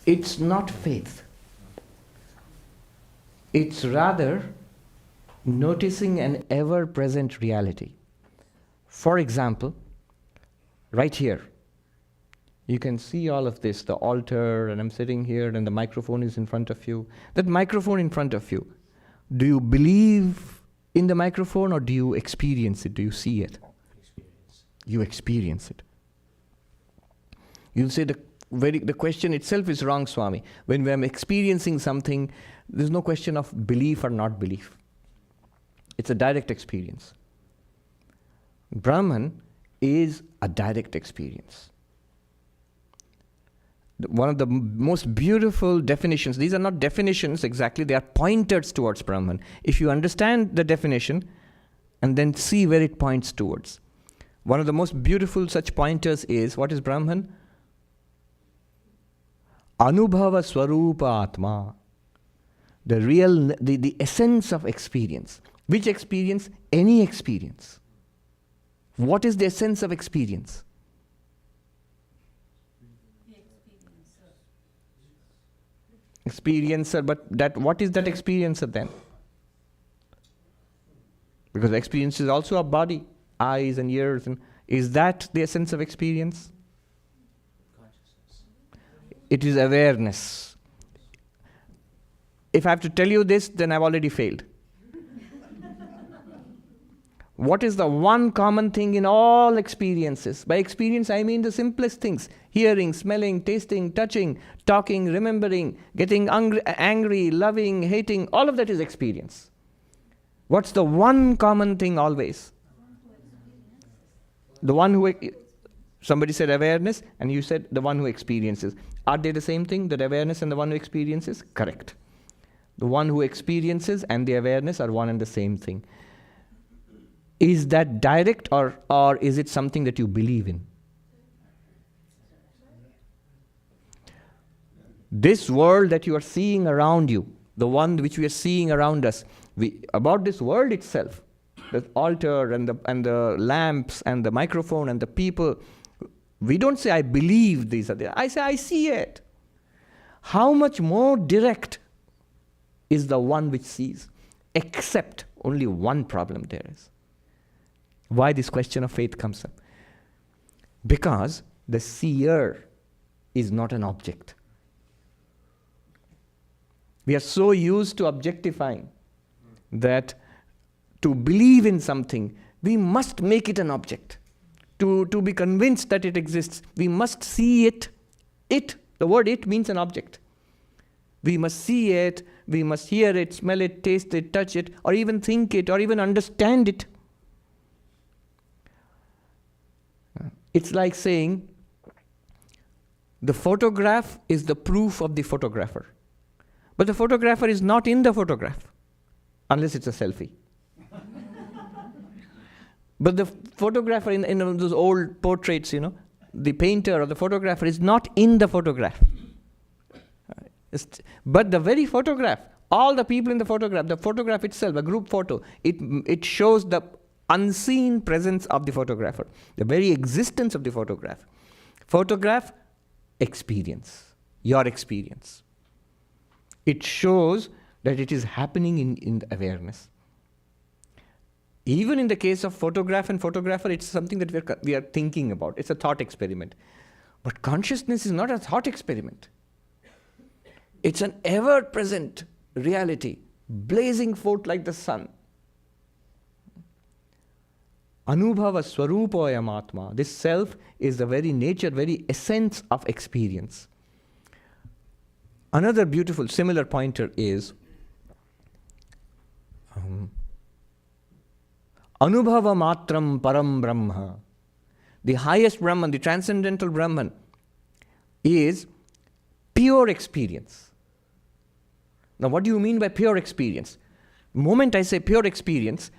It's not faith. It's rather noticing an ever-present reality. For example, right here, you can see all of this, the altar, and I'm sitting here, and the microphone is in front of you. That microphone in front of you, do you believe in the microphone or do you experience it? Do you see it? You experience it. You'll say the question itself is wrong, Swami. When I'm experiencing something, there's no question of belief or not belief. It's a direct experience. Brahman is a direct experience. One of the most beautiful definitions, these are not definitions exactly, they are pointers towards Brahman. If you understand the definition and then see where it points towards. One of the most beautiful such pointers is, what is Brahman? Anubhava Swarupa Atma. The real, the essence of experience. Which experience? Any experience. What is the essence of experience? Experiencer, but what is that experiencer then? Because experience is also a body, eyes and ears. And is that the essence of experience? Consciousness. It is awareness. If I have to tell you this, then I've already failed. What is the one common thing in all experiences? By experience, I mean the simplest things. Hearing, smelling, tasting, touching, talking, remembering, getting angry, loving, hating, all of that is experience. What's the one common thing always? The one who, somebody said awareness, and you said the one who experiences. Are they the same thing, the awareness and the one who experiences? Correct. The one who experiences and the awareness are one and the same thing. Is that direct or is it something that you believe in? This world that you are seeing around you, the one which we are seeing around us, about this world itself, the altar and the lamps and the microphone and the people, we don't say, I believe these are there. I say, I see it. How much more direct is the one which sees? Except only one problem there is. Why this question of faith comes up? Because the seer is not an object. We are so used to objectifying that to believe in something, we must make it an object. To be convinced that it exists, we must see it. The word it means an object. We must see it, we must hear it, smell it, taste it, touch it, or even think it, or even understand it. It's like saying, the photograph is the proof of the photographer. But the photographer is not in the photograph, unless it's a selfie. But the photographer in those old portraits, the painter or the photographer is not in the photograph. But the very photograph, all the people in the photograph itself, a group photo, it shows the unseen presence of the photographer, the very existence of the photograph. Photograph, experience, your experience. It shows that it is happening in the awareness. Even in the case of photograph and photographer, it's something that we are thinking about. It's a thought experiment. But consciousness is not a thought experiment. It's an ever-present reality, blazing forth like the sun. Anubhava Swarupoyam Atma. This self is the very nature, very essence of experience. Another beautiful, similar pointer is Anubhava matram param brahma. The highest Brahman, the transcendental Brahman, is pure experience. Now, what do you mean by pure experience? The moment I say pure experience,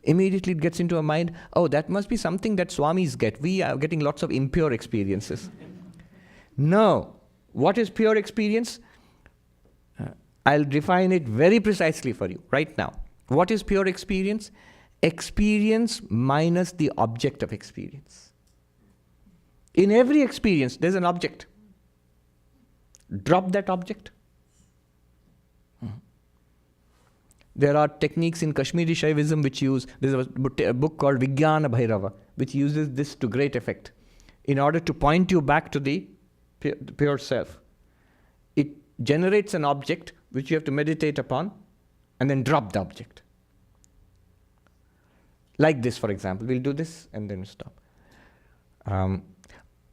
immediately it gets into our mind, oh, that must be something that Swamis get. We are getting lots of impure experiences. No. What is pure experience? I'll define it very precisely for you right now. What is pure experience? Experience minus the object of experience. In every experience, there's an object. Drop that object. There are techniques in Kashmiri Shaivism which use, there's a book called Vijnana Bhairava, which uses this to great effect. In order to point you back to the pure self, it generates an object which you have to meditate upon and then drop the object. Like this, for example. We'll do this and then stop.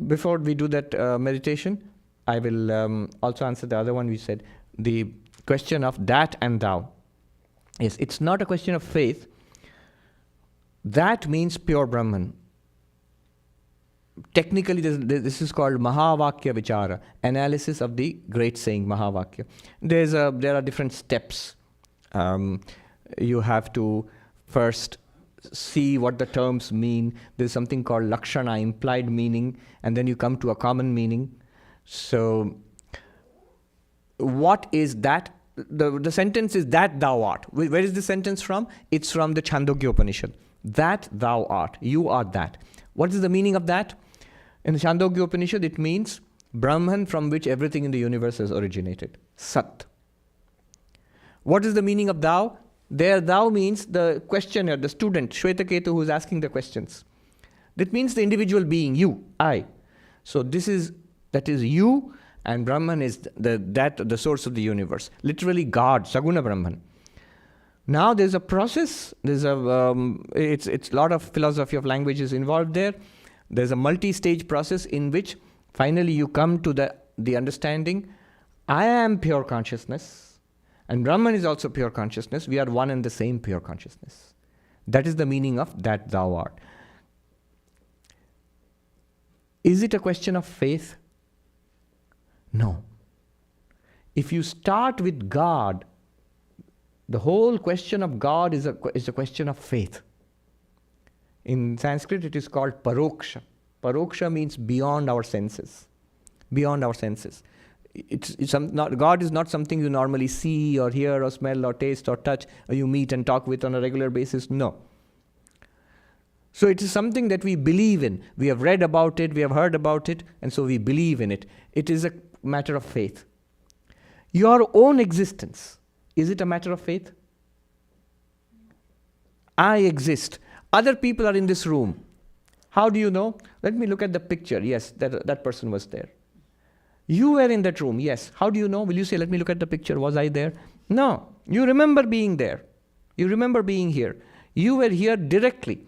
Before we do that meditation, I will also answer the other one we said, the question of that and thou. Yes, it's not a question of faith. That means pure Brahman. Technically, this is called Mahavakya Vichara, analysis of the great saying Mahavakya. There are different steps. You have to first see what the terms mean. There's something called Lakshana, implied meaning, and then you come to a common meaning. So, what is that? The sentence is that thou art. Where is the sentence from? It's from the Chandogya Upanishad. That thou art. You are that. What is the meaning of that? In the Chandogya Upanishad, it means Brahman from which everything in the universe has originated. Sat. What is the meaning of thou? There, thou means the questioner, the student, Shwetaketu, who is asking the questions. That means the individual being, you, I. So that is you, and Brahman is the source of the universe. Literally God, Saguna Brahman. Now there's a process. It's a lot of philosophy of language is involved there. There's a multi-stage process in which finally you come to the understanding, I am pure consciousness. And Brahman is also pure consciousness. We are one and the same pure consciousness. That is the meaning of that thou art. Is it a question of faith? No. If you start with God, the whole question of God is a question of faith. In Sanskrit, it is called paroksha. Paroksha means beyond our senses. Beyond our senses. God is not something you normally see or hear or smell or taste or touch or you meet and talk with on a regular basis. No. So it is something that we believe in. We have read about it, we have heard about it, and so we believe in it. It is a matter of faith. Your own existence, is it a matter of faith? I exist. Other people are in this room. How do you know? Let me look at the picture. Yes, that person was there. You were in that room, yes. How do you know? Will you say, let me look at the picture, was I there? No. You remember being there. You remember being here. You were here directly.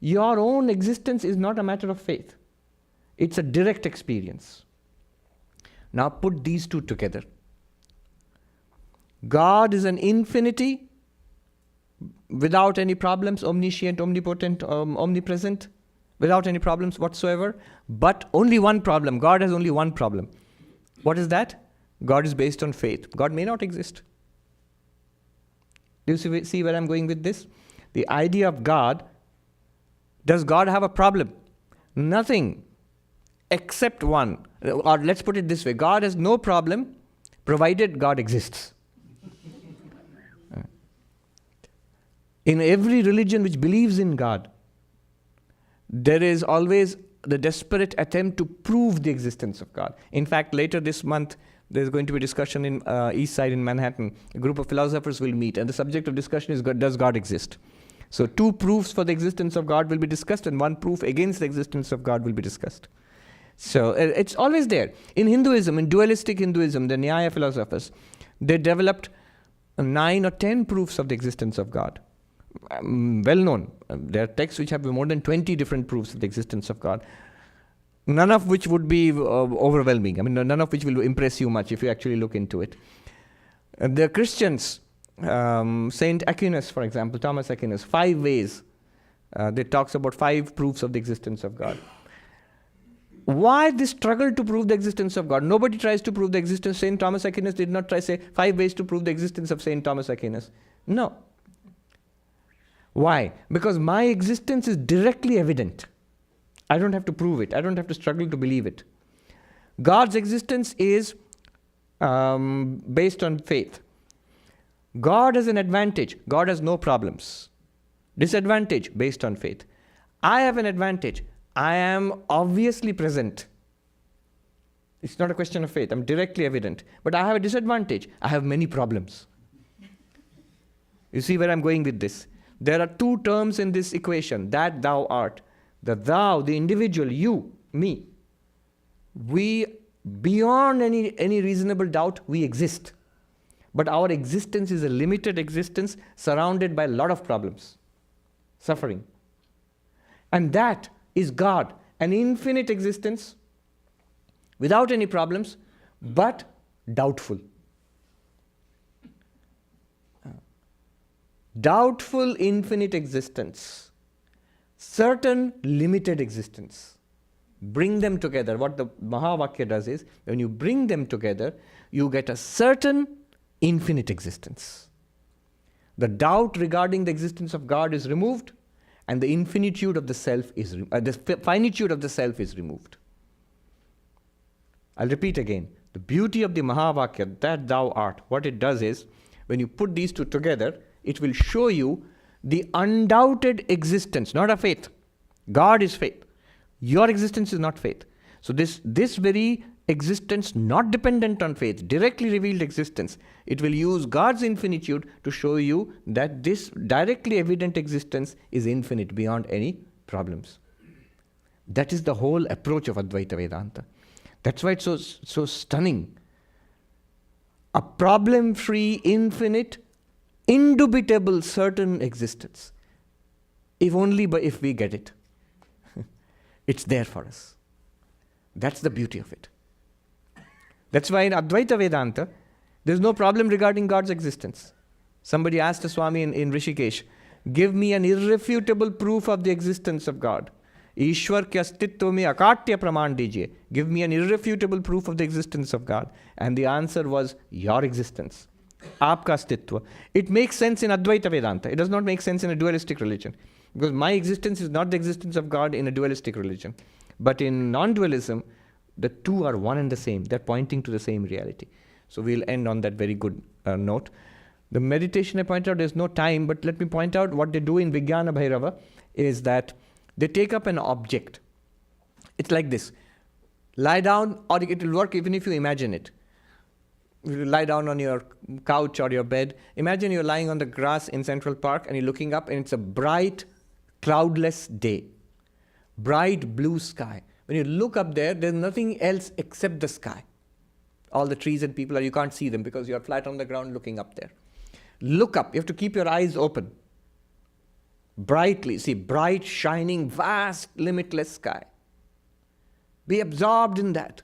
Your own existence is not a matter of faith. It's a direct experience. Now put these two together. God is an infinity without any problems, omniscient, omnipotent, omnipresent, without any problems whatsoever. But only one problem. God has only one problem. What is that? God is based on faith. God may not exist. Do you see where I'm going with this? The idea of God, does God have a problem? Nothing except one. Or let's put it this way, God has no problem provided God exists. In every religion which believes in God, there is always the desperate attempt to prove the existence of God. In fact, later this month, there's going to be a discussion in East Side in Manhattan. A group of philosophers will meet, and the subject of discussion is, does God exist? So 2 proofs for the existence of God will be discussed, and 1 proof against the existence of God will be discussed. So it's always there. In Hinduism, in dualistic Hinduism, the Nyaya philosophers, they developed 9 or 10 proofs of the existence of God. Well known. There are texts which have more than 20 different proofs of the existence of God. none of which would be overwhelming. I mean, none of which will impress you much if you actually look into it. The Christians, Saint Aquinas, for example, Thomas Aquinas, 5 ways. They talks about 5 proofs of the existence of God. Why this struggle to prove the existence of God? Nobody tries to prove the existence. Saint Thomas Aquinas did not try say 5 ways to prove the existence of Saint Thomas Aquinas. No. Why? Because my existence is directly evident. I don't have to prove it. I don't have to struggle to believe it. God's existence is based on faith. God has an advantage. God has no problems. Disadvantage based on faith. I have an advantage. I am obviously present. It's not a question of faith. I'm directly evident. But I have a disadvantage. I have many problems. You see where I'm going with this? There are 2 terms in this equation, that thou art. The thou, the individual, you, me. We, beyond any reasonable doubt, we exist. But our existence is a limited existence surrounded by a lot of problems, suffering. And that is God, an infinite existence without any problems, but doubtful. Doubtful infinite existence, certain limited existence. Bring them together. What the Mahavakya does is, when you bring them together, you get a certain infinite existence. The doubt regarding the existence of God is removed, and the infinitude of the self is the finitude of the self is removed. I'll repeat again. The beauty of the Mahavakya, that thou art, what it does is, when you put these 2 together, it will show you the undoubted existence, not a faith. God is faith. Your existence is not faith. So this very existence, not dependent on faith, directly revealed existence, it will use God's infinitude to show you that this directly evident existence is infinite beyond any problems. That is the whole approach of Advaita Vedanta. That's why it's so stunning. A problem-free, infinite, indubitable, certain existence. If we get it. It's there for us. That's the beauty of it. That's why in Advaita Vedanta, there's no problem regarding God's existence. Somebody asked a Swami in Rishikesh, give me an irrefutable proof of the existence of God. Ishwar ke astitva mein akatya praman dijiye. Give me an irrefutable proof of the existence of God. And the answer was, your existence. Aapka astitva. It makes sense in Advaita Vedanta. It does not make sense in a dualistic religion. Because my existence is not the existence of God in a dualistic religion. But in non-dualism, the 2 are one and the same. They're pointing to the same reality. So we'll end on that very good note. The meditation I pointed out, there's no time, but let me point out what they do in Vijnana Bhairava is that they take up an object. It's like this. Lie down, or it will work even if you imagine it. You lie down on your couch or your bed. Imagine you're lying on the grass in Central Park and you're looking up and it's a bright, cloudless day. Bright blue sky. When you look up there, there's nothing else except the sky. All the trees and people, you can't see them because you're flat on the ground looking up there. Look up. You have to keep your eyes open. Brightly. See, bright, shining, vast, limitless sky. Be absorbed in that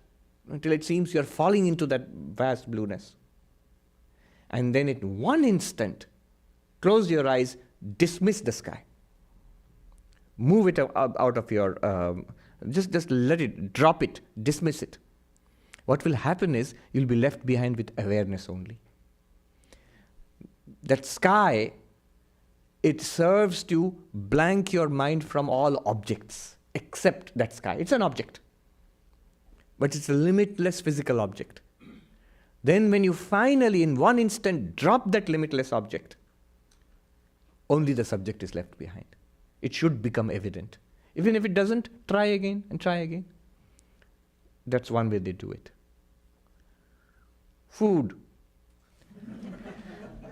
until it seems you're falling into that vast blueness. And then in one instant, close your eyes, dismiss the sky. Move it out of your... Just let it, drop it, dismiss it. What will happen is you'll be left behind with awareness only. That sky, it serves to blank your mind from all objects except that sky. It's an object, but it's a limitless physical object. Then when you finally, in one instant, drop that limitless object, only the subject is left behind. It should become evident. Even if it doesn't, try again and try again. That's one way they do it. Food.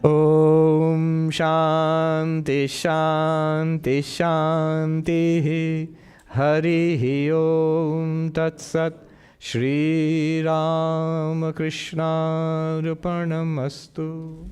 Om Shanti Shanti Shanti Hari Om Tat Sat Shri Ramakrishna Arpanamastu.